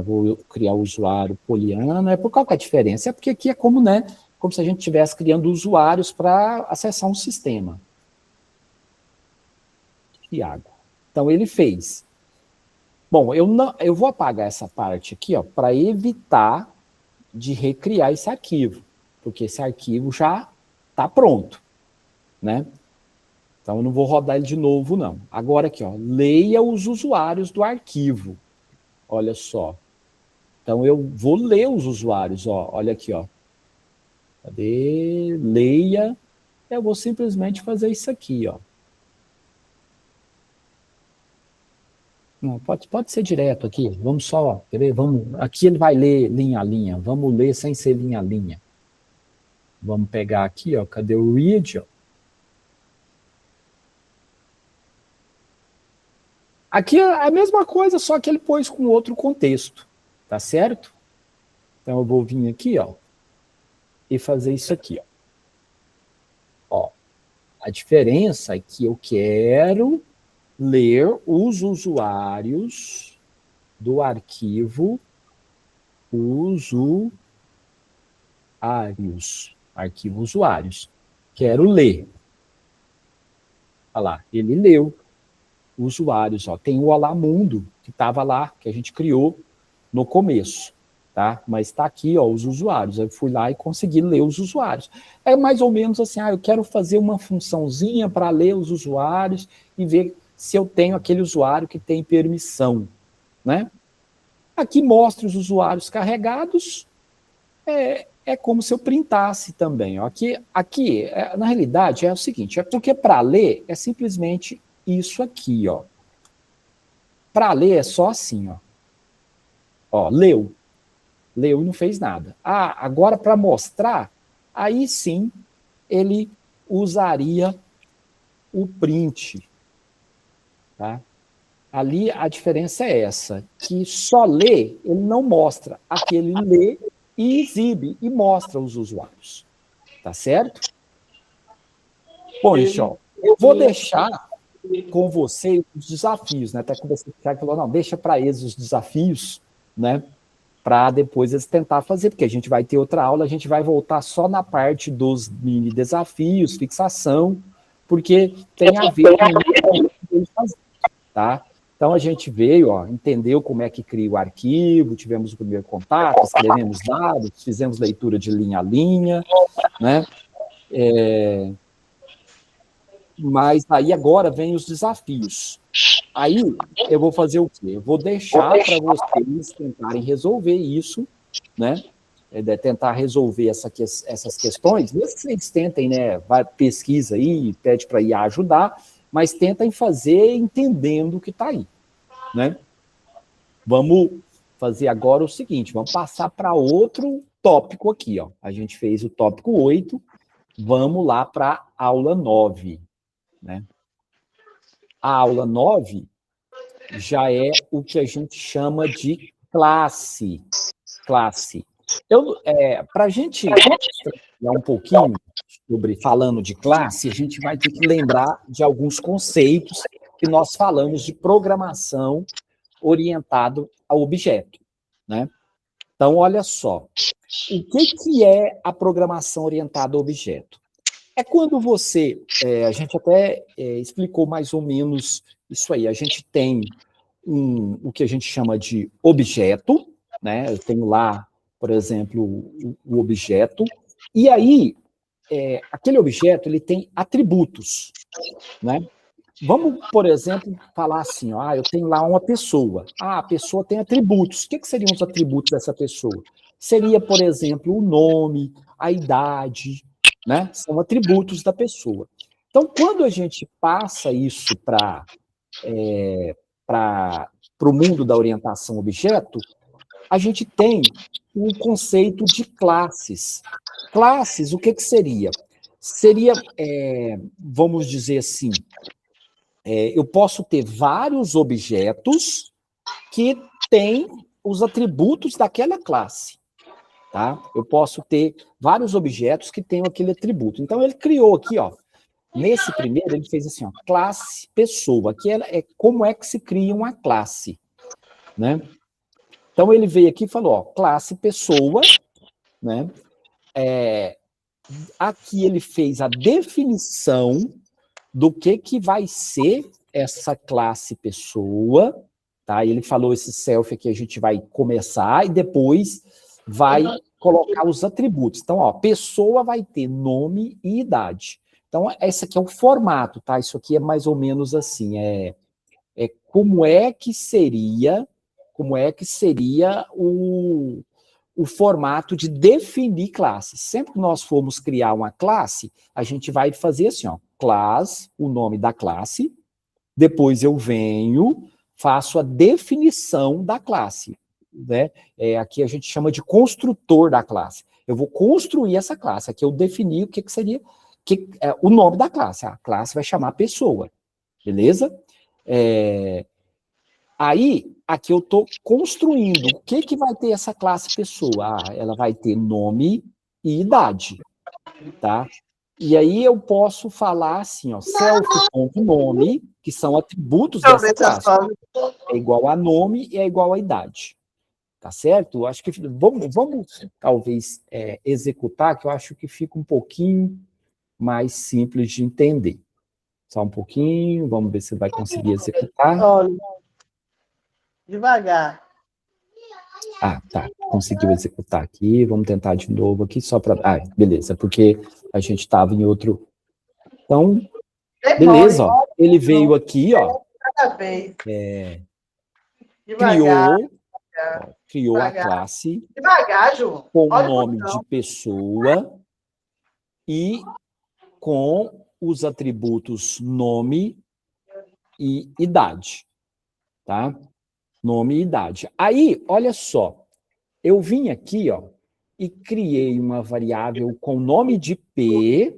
vou criar o usuário Poliana. Qual que é a diferença? É porque aqui é como, né, como se a gente estivesse criando usuários para acessar um sistema. Tiago. Então, ele fez. Bom, eu vou apagar essa parte aqui, ó, para evitar de recriar esse arquivo, porque esse arquivo já está pronto, né? Então, eu não vou rodar ele de novo, não. Agora aqui, ó, leia os usuários do arquivo. Olha só. Então, eu vou ler os usuários, ó. Olha aqui, ó. Cadê? Leia. Eu vou simplesmente fazer isso aqui, ó. Não, pode ser direto aqui. Vamos só, quer ver? Aqui ele vai ler linha a linha. Vamos ler sem ser linha a linha. Vamos pegar aqui, ó. Cadê o read? Ó? Aqui é a mesma coisa, só que ele pôs com outro contexto. Tá certo? Então eu vou vir aqui, ó, e fazer isso aqui, ó. Ó, a diferença é que eu quero ler os usuários do arquivo arquivo usuários. Quero ler. Olha lá, ele leu usuários. Ó. Tem o Olá Mundo, que estava lá, que a gente criou no começo. Tá? Mas está aqui, ó, os usuários. Eu fui lá e consegui ler os usuários. É mais ou menos assim, eu quero fazer uma funçãozinha para ler os usuários e ver se eu tenho aquele usuário que tem permissão. Né? Aqui mostra os usuários carregados. É como se eu printasse também. Ó. Aqui na realidade, é o seguinte, é porque para ler é simplesmente isso aqui. Para ler é só assim. Ó, leu e não fez nada. Agora para mostrar, aí sim ele usaria o print. Tá? Ali a diferença é essa, que só lê, ele não mostra. Aqui ele lê e exibe, e mostra os usuários. Tá certo? Bom, gente, ó, eu vou deixar com você os desafios, né? Até conversei com o Thiago, falou, não, deixa para eles os desafios, né? Para depois eles tentar fazer, porque a gente vai ter outra aula, a gente vai voltar só na parte dos mini desafios, fixação, porque tem a ver com eles fazer, tá? Então a gente veio, ó, entendeu como é que cria o arquivo, tivemos o primeiro contato, escrevemos dados, fizemos leitura de linha a linha, né? Mas aí agora vem os desafios. Aí eu vou fazer o quê? Eu vou deixar para vocês tentarem resolver isso, né? Tentar resolver essas questões, mesmo que vocês tentem, né? Vai, pesquisa aí, pede para ir ajudar, mas tentem fazer entendendo o que está aí, né? Vamos fazer agora o seguinte, vamos passar para outro tópico aqui, ó. A gente fez o tópico 8, vamos lá para a aula 9, né? A aula 9 já é o que a gente chama de classe. Para a gente explicar um pouquinho falando de classe, a gente vai ter que lembrar de alguns conceitos que nós falamos de programação orientado ao objeto, né? Então, olha só, o que é a programação orientada ao objeto? É quando a gente até explicou mais ou menos isso aí, a gente tem o que a gente chama de objeto, né? Eu tenho lá, por exemplo, o objeto, e aí aquele objeto ele tem atributos, né? Vamos, por exemplo, falar assim, ó, eu tenho lá uma pessoa. A pessoa tem atributos. O que seriam os atributos dessa pessoa? Seria, por exemplo, o nome, a idade, né? São atributos da pessoa. Então, quando a gente passa isso para o mundo da orientação objeto, a gente tem o conceito de classes. Classes, o que seria? Seria, vamos dizer assim, eu posso ter vários objetos que têm os atributos daquela classe. Tá? Eu posso ter vários objetos que têm aquele atributo. Então, ele criou aqui, ó, nesse primeiro, ele fez assim, ó, classe pessoa, que é como é que se cria uma classe, né? Então, ele veio aqui e falou, ó, classe pessoa, né? Aqui ele fez a definição do que vai ser essa classe pessoa, tá? Ele falou esse self aqui, a gente vai começar e depois vai colocar os atributos. Então, ó, pessoa vai ter nome e idade. Então, esse aqui é o formato, tá? Isso aqui é mais ou menos assim, como é que seria o formato de definir classes. Sempre que nós formos criar uma classe, a gente vai fazer assim, ó, class, o nome da classe, depois eu venho, faço a definição da classe, né? Aqui a gente chama de construtor da classe. Eu vou construir essa classe, aqui eu defini o que seria o nome da classe. A classe vai chamar pessoa, beleza? Aí, aqui eu estou construindo. O que vai ter essa classe pessoa? Ela vai ter nome e idade, tá? E aí eu posso falar assim, ó, self.nome, que são atributos dessa classe. É igual a nome e é igual a idade. Tá certo? Acho que vamos talvez executar, que eu acho que fica um pouquinho mais simples de entender. Só um pouquinho, vamos ver se vai conseguir executar.
Olha, devagar.
Tá. Conseguiu executar aqui. Vamos tentar de novo aqui, só para... beleza, porque a gente estava em outro... Então, beleza, ó. Ele veio aqui, ó.
Cada vez.
Criou a classe
devagar, Ju.
com o nome de pessoa e com os atributos nome e idade, tá? Nome e idade. Aí, olha só, eu vim aqui, ó, e criei uma variável com nome de P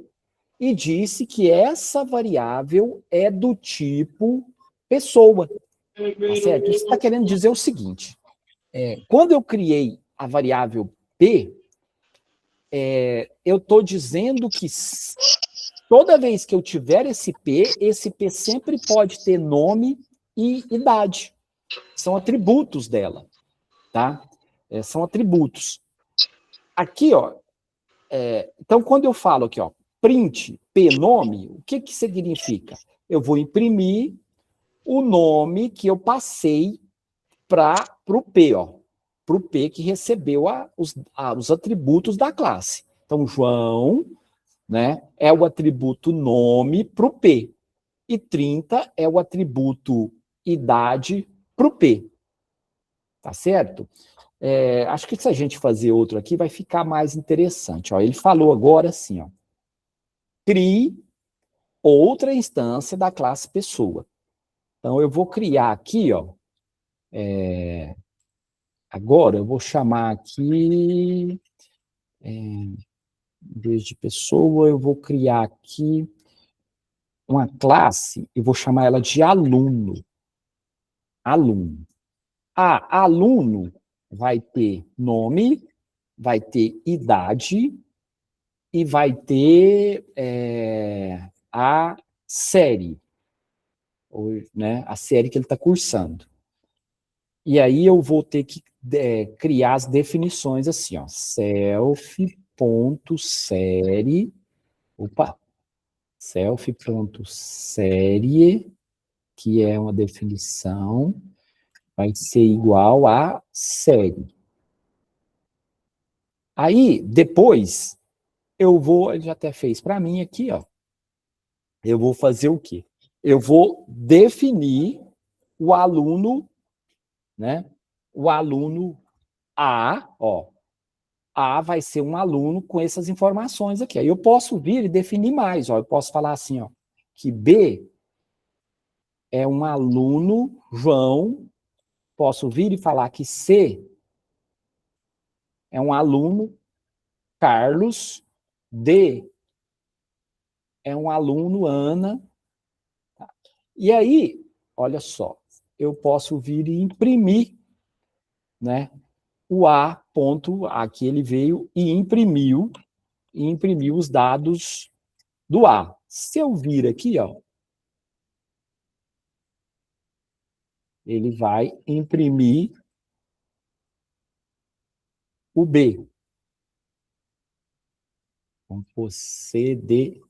e disse que essa variável é do tipo pessoa, tá certo? Isso está querendo dizer o seguinte, quando eu criei a variável P, eu estou dizendo que toda vez que eu tiver esse P sempre pode ter nome e idade. São atributos dela, tá? São atributos. Aqui, ó, então quando eu falo aqui, ó, print p-nome, o que significa? Eu vou imprimir o nome que eu passei para o P, ó, para o P que recebeu os atributos da classe. Então, João, né, é o atributo nome para o P. E 30 é o atributo idade para o P. Tá certo? Acho que se a gente fazer outro aqui, vai ficar mais interessante. Ó, ele falou agora assim, ó, crie outra instância da classe pessoa. Então, eu vou criar aqui, ó, agora eu vou chamar aqui, em vez de pessoa, eu vou criar aqui uma classe e vou chamar ela de aluno. Aluno. Aluno vai ter nome, vai ter idade e vai ter a série, né, a série que ele está cursando. E aí eu vou ter que criar as definições assim, ó, self.série, self.série, que é uma definição, vai ser igual a série. Aí, depois, ele já até fez para mim aqui, ó. Eu vou fazer o quê? Eu vou definir o aluno, né? O aluno A, ó. A vai ser um aluno com essas informações aqui. Aí eu posso vir e definir mais, ó. Eu posso falar assim, ó, que B é um aluno João. Posso vir e falar que C é um aluno Carlos. D é um aluno Ana. E aí, olha só, eu posso vir e imprimir, né? O A ponto, aqui ele veio e imprimiu os dados do A. Se eu vir aqui, ó, ele vai imprimir o B. Vamos por CD.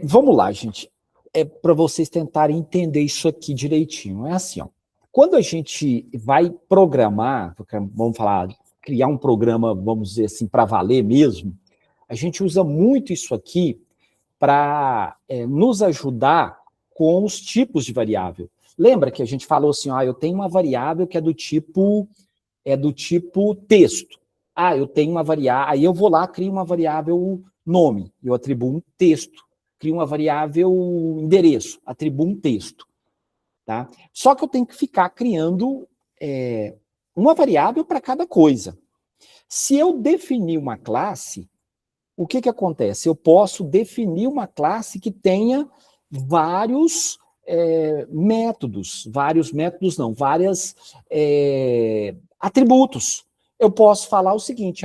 Vamos lá, gente. É para vocês tentarem entender isso aqui direitinho. É assim, ó. Quando a gente vai programar, vamos falar, criar um programa, vamos dizer assim, para valer mesmo, a gente usa muito isso aqui para nos ajudar com os tipos de variável. Lembra que a gente falou assim, eu tenho uma variável que é do tipo texto. Eu tenho uma variável, aí eu vou lá, crio uma variável nome, eu atribuo um texto. Crio uma variável endereço, atribuo um texto. Tá? Só que eu tenho que ficar criando uma variável para cada coisa. Se eu definir uma classe, o que acontece? Eu posso definir uma classe que tenha vários métodos, vários atributos. Eu posso falar o seguinte,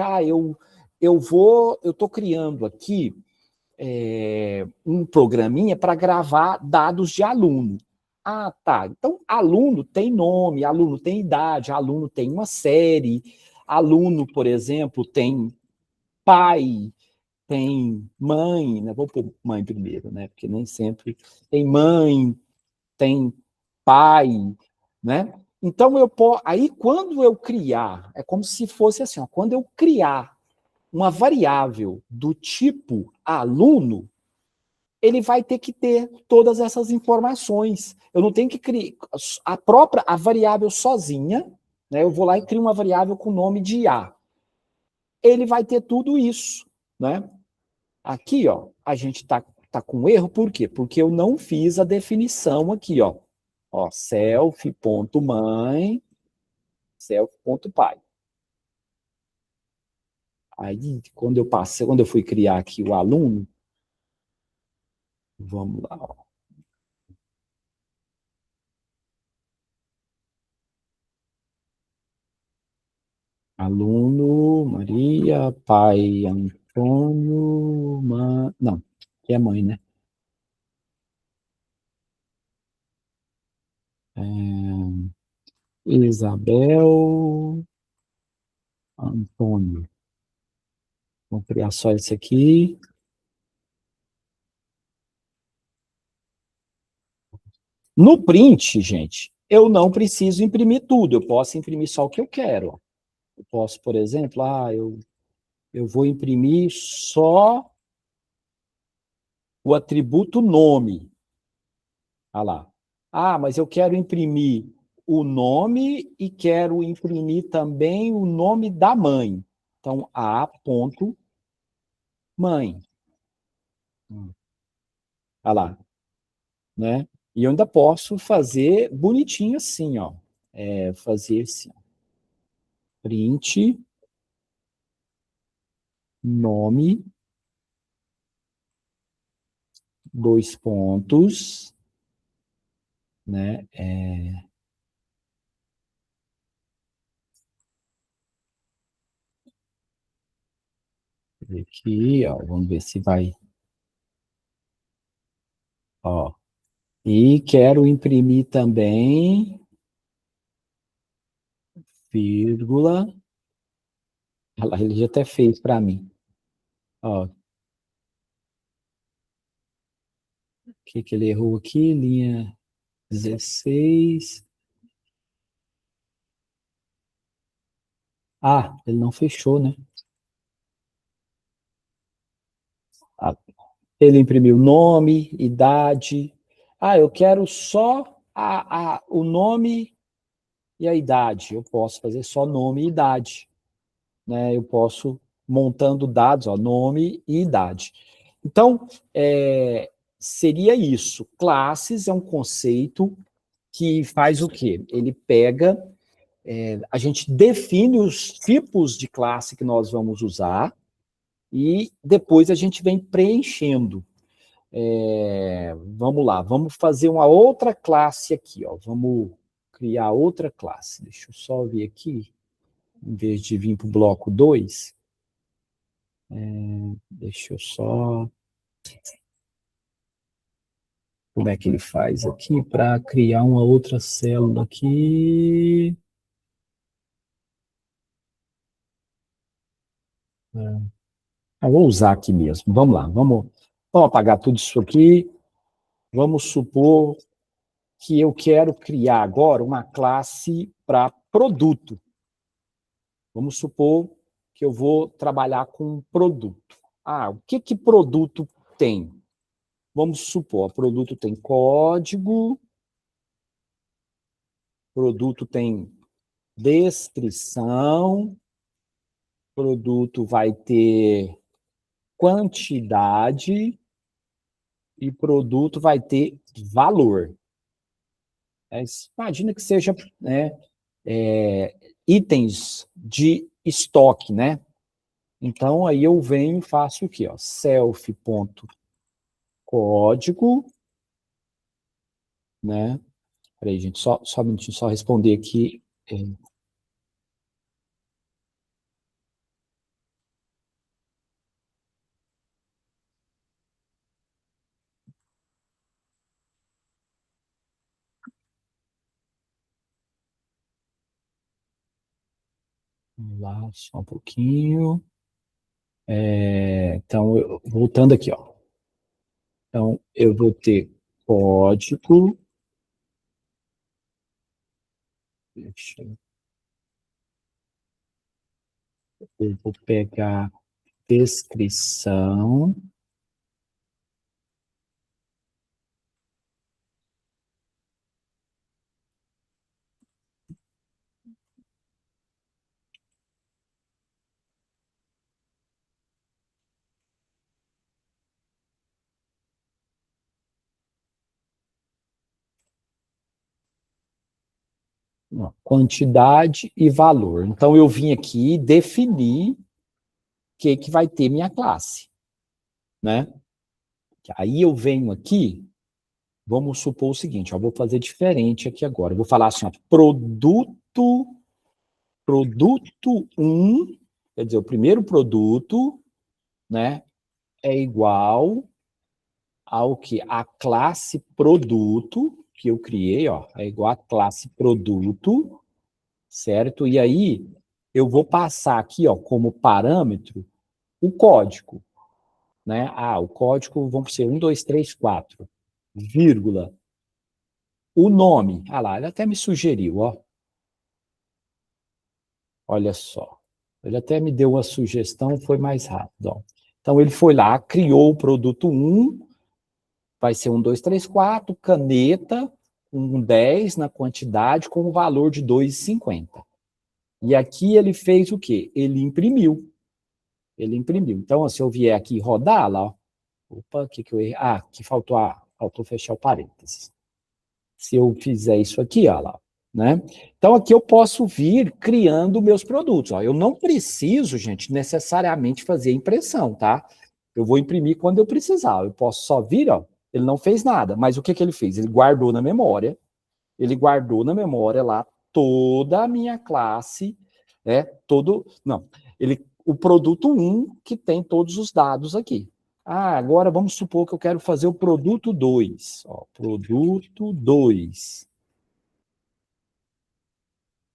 eu estou criando aqui um programinha para gravar dados de aluno. Tá. Então, aluno tem nome, aluno tem idade, aluno tem uma série, aluno, por exemplo, tem pai, tem mãe, né? Vou pôr mãe primeiro, né? Porque nem sempre tem mãe, tem pai, né? Então aí quando eu criar, é como se fosse assim, ó, quando eu criar uma variável do tipo aluno, ele vai ter que ter todas essas informações. Eu não tenho que criar a variável sozinha, né? Eu vou lá e crio uma variável com o nome de A. Ele vai ter tudo isso, né? Aqui, ó, a gente tá com erro, por quê? Porque eu não fiz a definição aqui, ó. Ó, self.mãe, self.pai. Aí, quando eu fui criar aqui o aluno, vamos lá, ó. Aluno, Maria, pai, Antônio, não, que é mãe, né? Isabel, Antônio. Vamos criar só esse aqui. No print, gente, eu não preciso imprimir tudo, eu posso imprimir só o que eu quero. Eu posso, por exemplo, eu vou imprimir só o atributo nome. Olha lá. Mas eu quero imprimir o nome e quero imprimir também o nome da mãe. Então, a.mãe. Olha lá. Né? E eu ainda posso fazer bonitinho assim, ó. Fazer assim, print, nome, 2 pontos, né? Aqui, ó, vamos ver se vai. Ó. E quero imprimir também, vírgula. Olha lá, ele já até fez para mim. Ó, o que ele errou aqui? Linha 16. Ah, ele não fechou, né? Ah, ele imprimiu nome, idade. Ah, eu quero só o nome e a idade. Eu posso fazer só nome e idade, né? Eu posso montando dados, ó, nome e idade. Então, seria isso. Classes é um conceito que faz o quê? Ele pega, a gente define os tipos de classe que nós vamos usar e depois a gente vem preenchendo. Vamos lá, vamos fazer uma outra classe aqui, ó. Vamos criar outra classe. Deixa eu só ver aqui, em vez de vir para o bloco 2. Deixa eu só... Como é que ele faz aqui para criar uma outra célula aqui? Vou usar aqui mesmo. Vamos lá, vamos apagar tudo isso aqui. Vamos supor que eu quero criar agora uma classe para produto. Vamos supor que eu vou trabalhar com um produto. Ah, o que produto tem? Vamos supor, produto tem código, produto tem descrição, produto vai ter quantidade e produto vai ter valor. Imagina que seja, né, itens de estoque, né? Então, aí eu venho e faço o quê? Ó, self.código, né? Peraí, gente, só um minutinho, só responder aqui. Vamos lá, só um pouquinho. Então, voltando aqui, ó. Então, eu vou ter código. Eu vou pegar descrição. Ó, quantidade e valor. Então, eu vim aqui definir o que vai ter minha classe, né? Aí eu venho aqui, vamos supor o seguinte, ó, vou fazer diferente aqui agora. Eu vou falar assim, ó, produto 1, quer dizer, o primeiro produto, né, é igual ao que a classe produto que eu criei, ó, é igual a classe produto, certo? E aí eu vou passar aqui, ó, como parâmetro o código, né? Ah, o código vão ser 1, 2, 3, 4, vírgula. O nome, ah lá, ele até me sugeriu, ó. Olha só. Ele até me deu uma sugestão, foi mais rápido, ó. Então ele foi lá, criou o produto 1, vai ser 1, 2, 3, 4, caneta, um 10 na quantidade, com o valor de 2,50. E aqui ele fez o quê? Ele imprimiu. Ele imprimiu. Então, se eu vier aqui rodar lá, ó, opa, o que eu errei? Ah, aqui faltou fechar o parênteses. Se eu fizer isso aqui, ó lá, né? Então, aqui eu posso vir criando meus produtos. Ó. Eu não preciso, gente, necessariamente fazer impressão, tá? Eu vou imprimir quando eu precisar. Eu posso só vir, ó, ele não fez nada, mas o que ele fez? Ele guardou na memória lá toda a minha classe, né? Não, o produto 1 que tem todos os dados aqui. Ah, agora vamos supor que eu quero fazer o produto 2. Ó, produto 2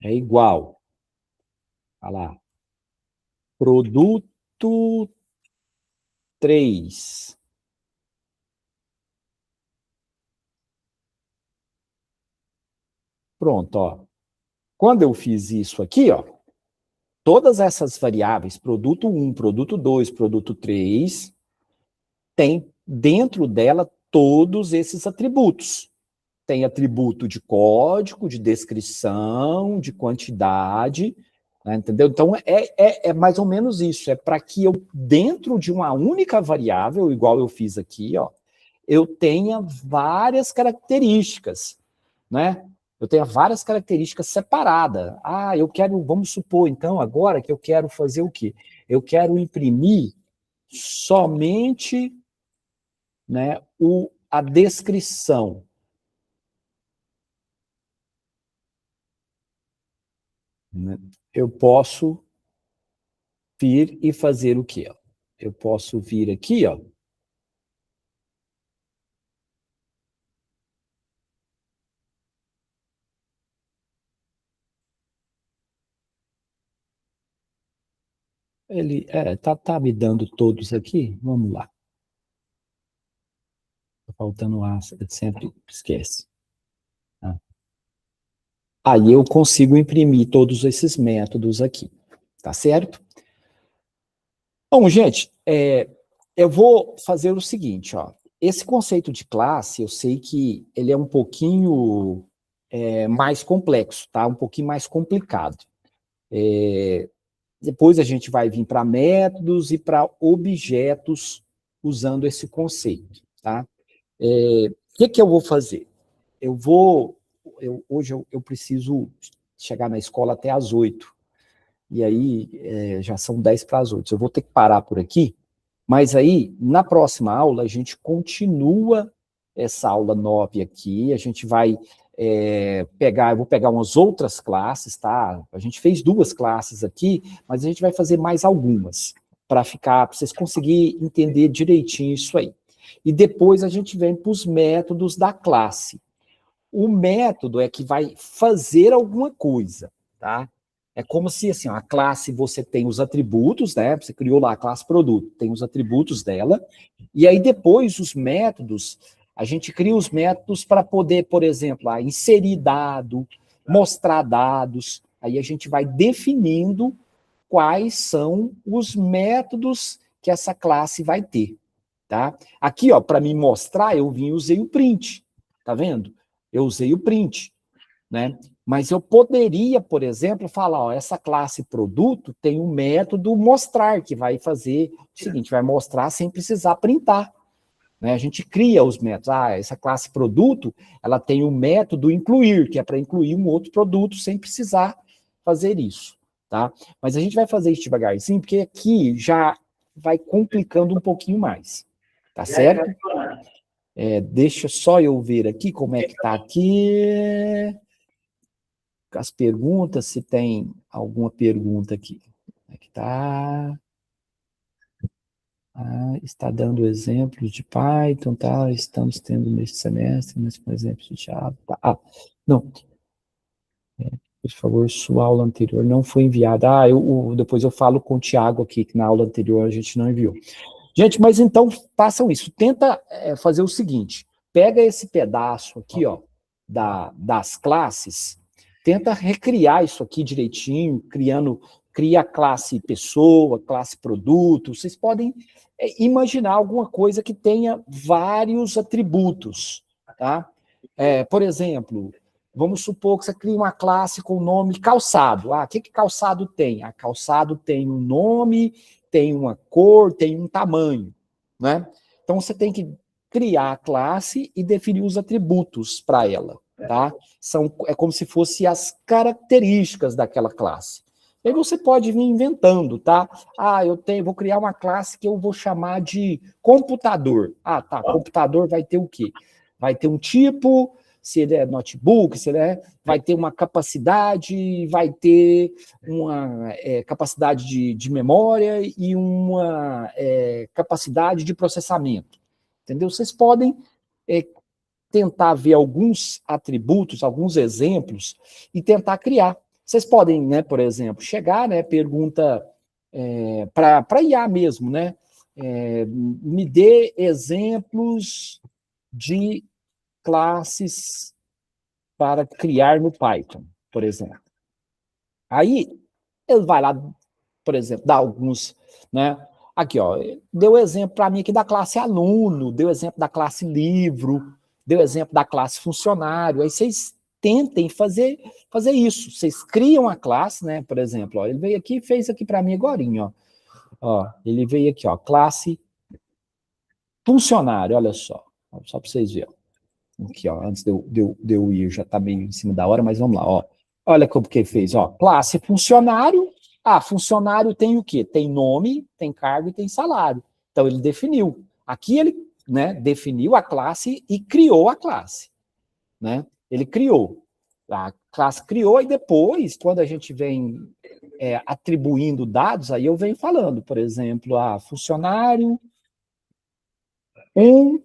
é igual, olha lá, produto 3. Pronto, ó. Quando eu fiz isso aqui, ó, todas essas variáveis, produto 1, produto 2, produto 3, tem dentro dela todos esses atributos. Tem atributo de código, de descrição, de quantidade, né, entendeu? Então, é mais ou menos isso. É para que eu, dentro de uma única variável, igual eu fiz aqui, ó, eu tenha várias características, né? Eu tenho várias características separadas. Ah, eu quero, vamos supor, então, agora que eu quero fazer o quê? Eu quero imprimir somente, né, a descrição. Né? Eu posso vir e fazer o quê? Eu posso vir aqui, ó. Ele tá me dando todos aqui. Vamos lá. Tá faltando A, sempre esquece. Aí eu consigo imprimir todos esses métodos aqui, tá certo? Bom, gente, eu vou fazer o seguinte, ó. Esse conceito de classe, eu sei que ele é um pouquinho mais complexo, tá? Um pouquinho mais complicado. Depois a gente vai vir para métodos e para objetos usando esse conceito, tá? O que eu vou fazer? Hoje eu preciso chegar na escola até às 8, e aí já são 10 para as 8. Eu vou ter que parar por aqui, mas aí, na próxima aula, a gente continua essa aula 9 aqui, a gente vai eu vou pegar umas outras classes, tá? A gente fez 2 classes aqui, mas a gente vai fazer mais algumas, para vocês conseguirem entender direitinho isso aí. E depois a gente vem para os métodos da classe. O método é que vai fazer alguma coisa, tá? É como se, assim, a classe, você tem os atributos, né? Você criou lá a classe produto, tem os atributos dela, e aí depois os métodos, a gente cria os métodos para poder, por exemplo, inserir dado, mostrar dados, aí a gente vai definindo quais são os métodos que essa classe vai ter, tá? Aqui, ó, para me mostrar, eu usei o print, tá vendo? Eu usei o print, né? Mas eu poderia, por exemplo, falar, ó, essa classe produto tem um método mostrar, que vai fazer o seguinte, vai mostrar sem precisar printar, né? A gente cria os métodos. Essa classe produto, ela tem um método incluir, que é para incluir um outro produto sem precisar fazer isso, tá? Mas a gente vai fazer isso devagarzinho, porque aqui já vai complicando um pouquinho mais, tá certo? Deixa só eu ver aqui como é que tá aqui as perguntas, se tem alguma pergunta aqui. Como é que tá? Está dando exemplos de Python, tá? Estamos tendo neste semestre, mas com exemplos de Java. Tá. Não. Por favor, sua aula anterior não foi enviada. Depois eu falo com o Thiago aqui, que na aula anterior a gente não enviou. Gente, mas então façam isso. Tenta fazer o seguinte, pega esse pedaço aqui, ó, das classes, tenta recriar isso aqui direitinho, cria a classe pessoa, classe produto. Vocês podem imaginar alguma coisa que tenha vários atributos, tá? Por exemplo, vamos supor que você cria uma classe com o nome calçado. O que calçado tem? Calçado tem um nome, tem uma cor, tem um tamanho, né? Então você tem que criar a classe e definir os atributos para ela, tá? É como se fossem as características daquela classe. E aí você pode vir inventando, tá? Vou criar uma classe que eu vou chamar de computador. Tá, computador vai ter o quê? Vai ter um tipo, se ele é notebook, vai ter uma capacidade, vai ter uma capacidade de memória e uma capacidade de processamento. Entendeu? Vocês podem tentar ver alguns atributos, alguns exemplos e tentar criar. Vocês podem, né, por exemplo, chegar, né, pergunta para IA mesmo, né? Me dê exemplos de classes para criar no Python, por exemplo. Aí, Ele vai lá, por exemplo, dar alguns, né? Aqui, ó, deu exemplo para mim aqui da classe aluno, deu exemplo da classe livro, deu exemplo da classe funcionário. Aí vocês tentem fazer isso. Vocês criam a classe, né? Por exemplo, ó, ele veio aqui e fez aqui para mim agorinha, ó. Ó, ele veio aqui, ó, classe funcionário, olha só para vocês verem. Aqui, ó, antes de eu ir, já tá meio em cima da hora, mas vamos lá, ó. Olha como que ele fez, ó, classe funcionário. Ah, funcionário tem o quê? Tem nome, tem cargo e tem salário. Então ele definiu. Aqui ele, né, definiu a classe e criou a classe, né? Ele criou. A classe criou e depois, quando a gente vem atribuindo dados, aí eu venho falando, por exemplo, funcionário 1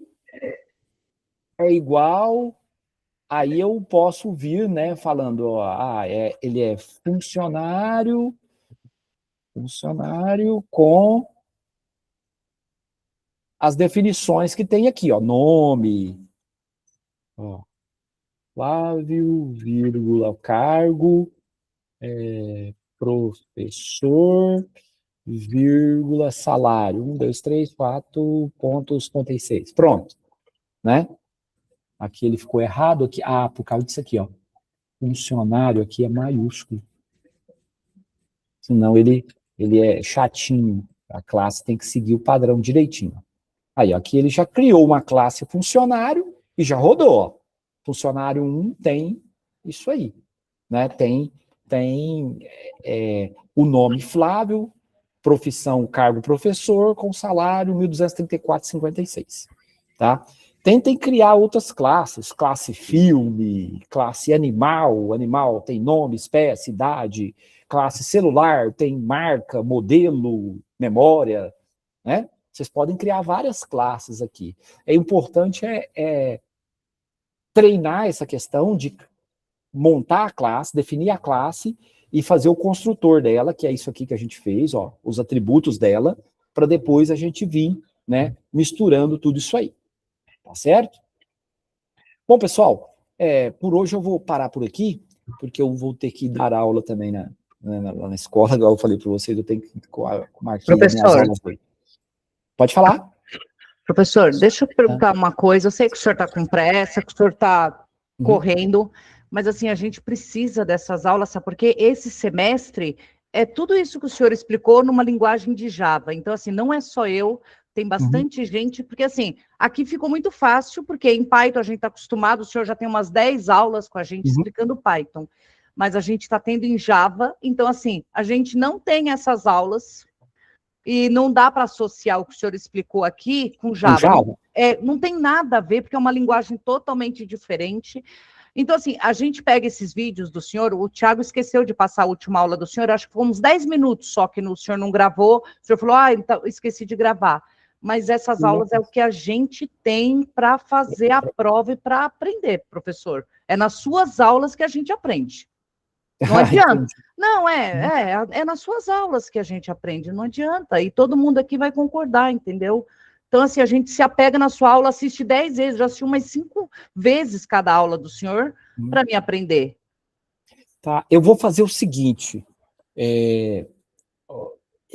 é igual, aí eu posso vir, né, falando, ó, ele é funcionário com as definições que tem aqui, ó, nome, ó, Flávio, vírgula, cargo, professor, vírgula, salário, 1, 2, 3, 4 pontos, 36. Pronto, né? Aqui ele ficou errado, aqui, por causa disso aqui, ó. Funcionário aqui é maiúsculo. Senão ele é chatinho. A classe tem que seguir o padrão direitinho. Aí, ó, aqui ele já criou uma classe funcionário e já rodou, ó. Funcionário 1 tem isso aí, né? Tem o nome Flávio, profissão, cargo professor, com salário 1.234,56, tá? Tentem criar outras classes, classe filme, classe animal tem nome, espécie, idade, classe celular, tem marca, modelo, memória, né? Vocês podem criar várias classes aqui. É importante treinar essa questão de montar a classe, definir a classe e fazer o construtor dela, que é isso aqui que a gente fez, ó, os atributos dela, para depois a gente vir, né, misturando tudo isso aí. Tá certo? Bom, pessoal, por hoje eu vou parar por aqui, porque eu vou ter que dar aula também lá na escola, igual eu falei para vocês, eu tenho que marcar minhas aulas aí. Pode falar?
Professor, deixa eu perguntar uma coisa. Eu sei que o senhor está com pressa, que o senhor está correndo, mas assim, a gente precisa dessas aulas, sabe? Porque esse semestre é tudo isso que o senhor explicou numa linguagem de Java. Então, assim, não é só eu, tem bastante gente, porque assim, aqui ficou muito fácil, porque em Python a gente está acostumado, o senhor já tem umas 10 aulas com a gente explicando Python, mas a gente está tendo em Java, então assim, a gente não tem essas aulas. E não dá para associar o que o senhor explicou aqui com Java. Não tem nada a ver, porque é uma linguagem totalmente diferente. Então, assim, a gente pega esses vídeos do senhor, o Thiago esqueceu de passar a última aula do senhor, acho que foi uns 10 minutos só que o senhor não gravou, o senhor falou, então, esqueci de gravar. Mas essas aulas é o que a gente tem para fazer a prova e para aprender, professor. É nas suas aulas que a gente aprende. Não adianta. Não, é nas suas aulas que a gente aprende, não adianta. E todo mundo aqui vai concordar, entendeu? Então, assim, a gente se apega na sua aula, assiste 10 vezes, já assisti umas 5 vezes cada aula do senhor para me aprender.
Tá, eu vou fazer o seguinte, eu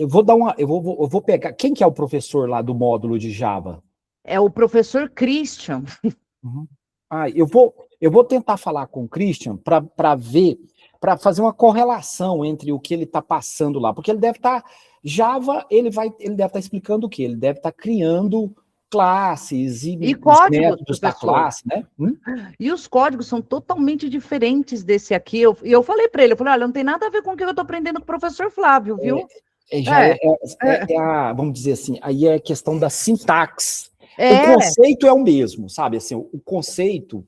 vou pegar, quem que é o professor lá do módulo de Java?
É o professor Christian.
Eu vou tentar falar com o Christian para ver, para fazer uma correlação entre o que ele está passando lá, porque ele deve estar, Java, ele deve estar explicando o quê? Ele deve estar criando classes e
códigos,
métodos da classe, né?
E os códigos são totalmente diferentes desse aqui. Eu falei para ele, olha, não tem nada a ver com o que eu estou aprendendo com o professor Flávio, viu?
Vamos dizer assim, aí é questão da sintaxe. O conceito é o mesmo, sabe? Assim, o conceito,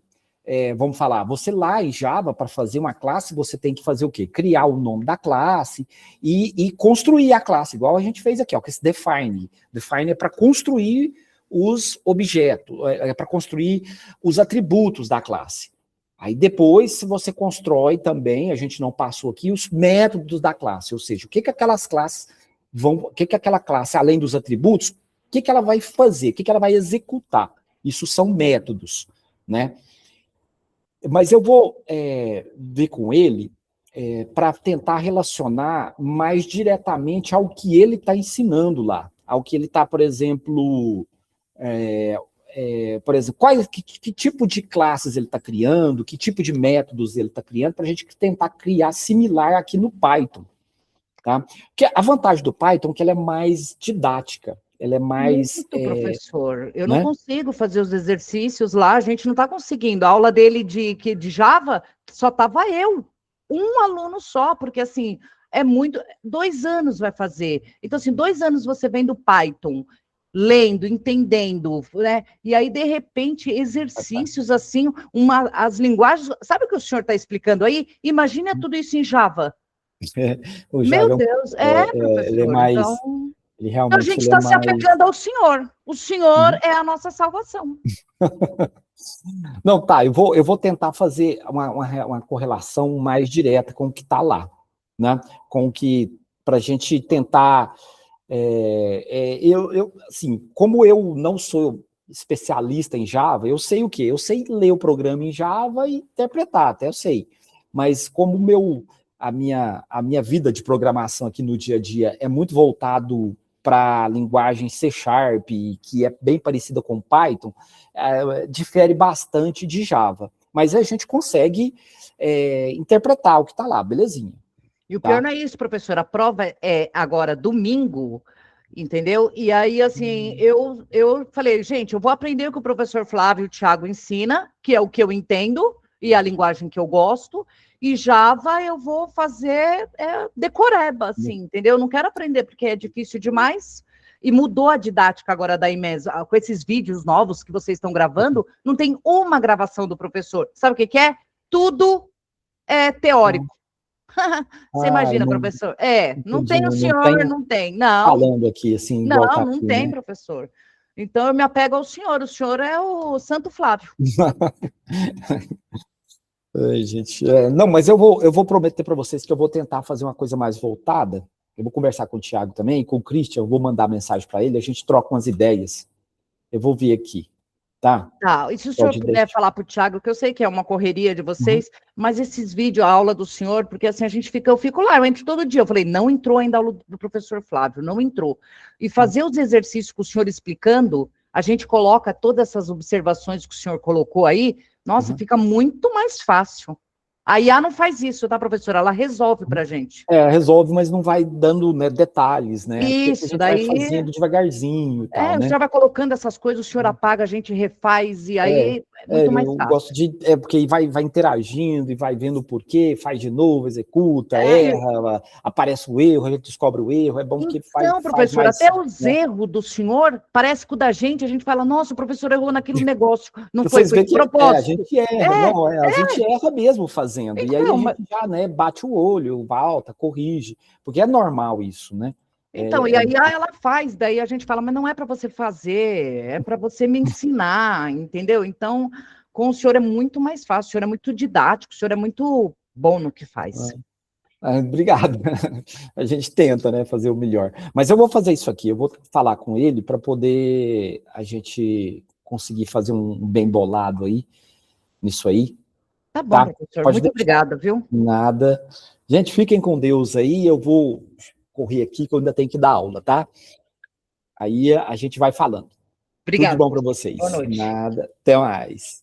vamos falar, você lá em Java, para fazer uma classe, você tem que fazer o quê? Criar o nome da classe e construir a classe, igual a gente fez aqui, ó, com esse define. Define é para construir os objetos, é para construir os atributos da classe. Aí depois você constrói também, a gente não passou aqui, os métodos da classe, ou seja, o que aquelas classes o que aquela classe, além dos atributos, o que ela vai fazer, o que ela vai executar. Isso são métodos, né? Mas eu vou ver com ele para tentar relacionar mais diretamente ao que ele está ensinando lá, ao que ele está, por exemplo, que tipo de classes ele está criando, que tipo de métodos ele está criando, para a gente tentar criar similar aqui no Python. Tá? Porque a vantagem do Python é que ela é mais didática, ela é mais...
Muito, professor. Eu
né?
não consigo fazer os exercícios lá, a gente não está conseguindo. A aula dele de Java, só estava eu. Um aluno só, porque assim, é muito... 2 anos vai fazer. Então, assim, 2 anos você vem do Python, lendo, entendendo, né? E aí, de repente, exercícios assim, as linguagens... Sabe o que o senhor está explicando aí? Imagina tudo isso em Java.
O
Meu
Java
Deus,
professor. Ele é
professor,
mais...
então...
Ele
A
realmente
gente
ele é
está se
mais...
apegando ao Senhor. O Senhor é a nossa salvação.
Não, tá, eu vou tentar fazer uma correlação mais direta com o que está lá, né? Com o que, para a gente tentar... assim, como eu não sou especialista em Java, eu sei o quê? Eu sei ler o programa em Java e interpretar, até eu sei. Mas como a minha vida de programação aqui no dia a dia é muito voltado para a linguagem C#, que é bem parecida com Python, difere bastante de Java. Mas a gente consegue interpretar o que está lá, belezinha.
E o pior não é isso, professor. A prova é agora domingo, entendeu? E aí, assim, eu falei, gente, eu vou aprender o que o professor Flávio e o Thiago ensina, que é o que eu entendo e a linguagem que eu gosto. E Java eu vou fazer decoreba, assim, entendeu? Eu não quero aprender porque é difícil demais. E mudou a didática agora da IMES. Com esses vídeos novos que vocês estão gravando, não tem uma gravação do professor. Sabe o que é? Tudo é teórico. Você imagina,
Não,
professor? Não
entendi,
tem o
não
senhor,
tem
não tem. Não,
falando aqui, assim, igual
não,
tá
não
aqui,
tem,
né?
professor. Então eu me apego ao senhor. O senhor é o Santo Flávio.
Ai, gente, não, mas eu vou prometer para vocês que eu vou tentar fazer uma coisa mais voltada. Eu vou conversar com o Thiago também, com o Christian, eu vou mandar mensagem para ele, a gente troca umas ideias. Eu vou ver aqui, tá?
Tá, e se o senhor
Pode
puder
deixar.
falar para o Thiago, que eu sei que é uma correria de vocês, mas esses vídeos, a aula do senhor, porque assim eu fico lá, eu entro todo dia. Eu falei, não entrou ainda a aula do professor Flávio, não entrou. E fazer os exercícios com o senhor explicando, a gente coloca todas essas observações que o senhor colocou aí, nossa, fica muito mais fácil. A IA não faz isso, tá, professora? Ela resolve para a gente.
Resolve, mas não vai dando, né, detalhes, né? Porque a
Isso,
gente vai
daí
fazendo devagarzinho e tal,
o
né?
senhor vai colocando essas coisas, o senhor apaga, a gente refaz, e aí é muito mais
Eu gosto
fácil.
porque vai interagindo e vai vendo o porquê, faz de novo, executa,
É,
erra, aparece o erro, a gente descobre o erro, é bom que
então,
faz
professor,
mais,
até os
né?
erros do senhor, parece que o da gente, a gente fala, nossa, o professor errou naquele negócio, não foi,
Vocês
foi
veem
de
que a
propósito.
gente erra, não, a gente erra mesmo fazendo, e aí a
Então,
gente já, né, bate o olho, volta, corrige, porque é normal isso, né?
e aí ela faz, daí a gente fala, mas não é para você fazer, é para você me ensinar, entendeu? Então, com o senhor é muito mais fácil, o senhor é muito didático, o senhor é muito bom no que faz.
Obrigado. A gente tenta, né, fazer o melhor. Mas eu vou fazer isso aqui, eu vou falar com ele para poder a gente conseguir fazer um bem bolado aí, nisso aí,
Tá bom,
tá?
professor,
Pode
muito
deixar.
obrigada, viu?
Nada. Gente, fiquem com Deus aí, eu vou correr aqui que eu ainda tenho que dar aula, tá? Aí a gente vai falando. Tudo de
Obrigada,
bom para
professor. Boa
vocês.
noite.
Nada. Até mais.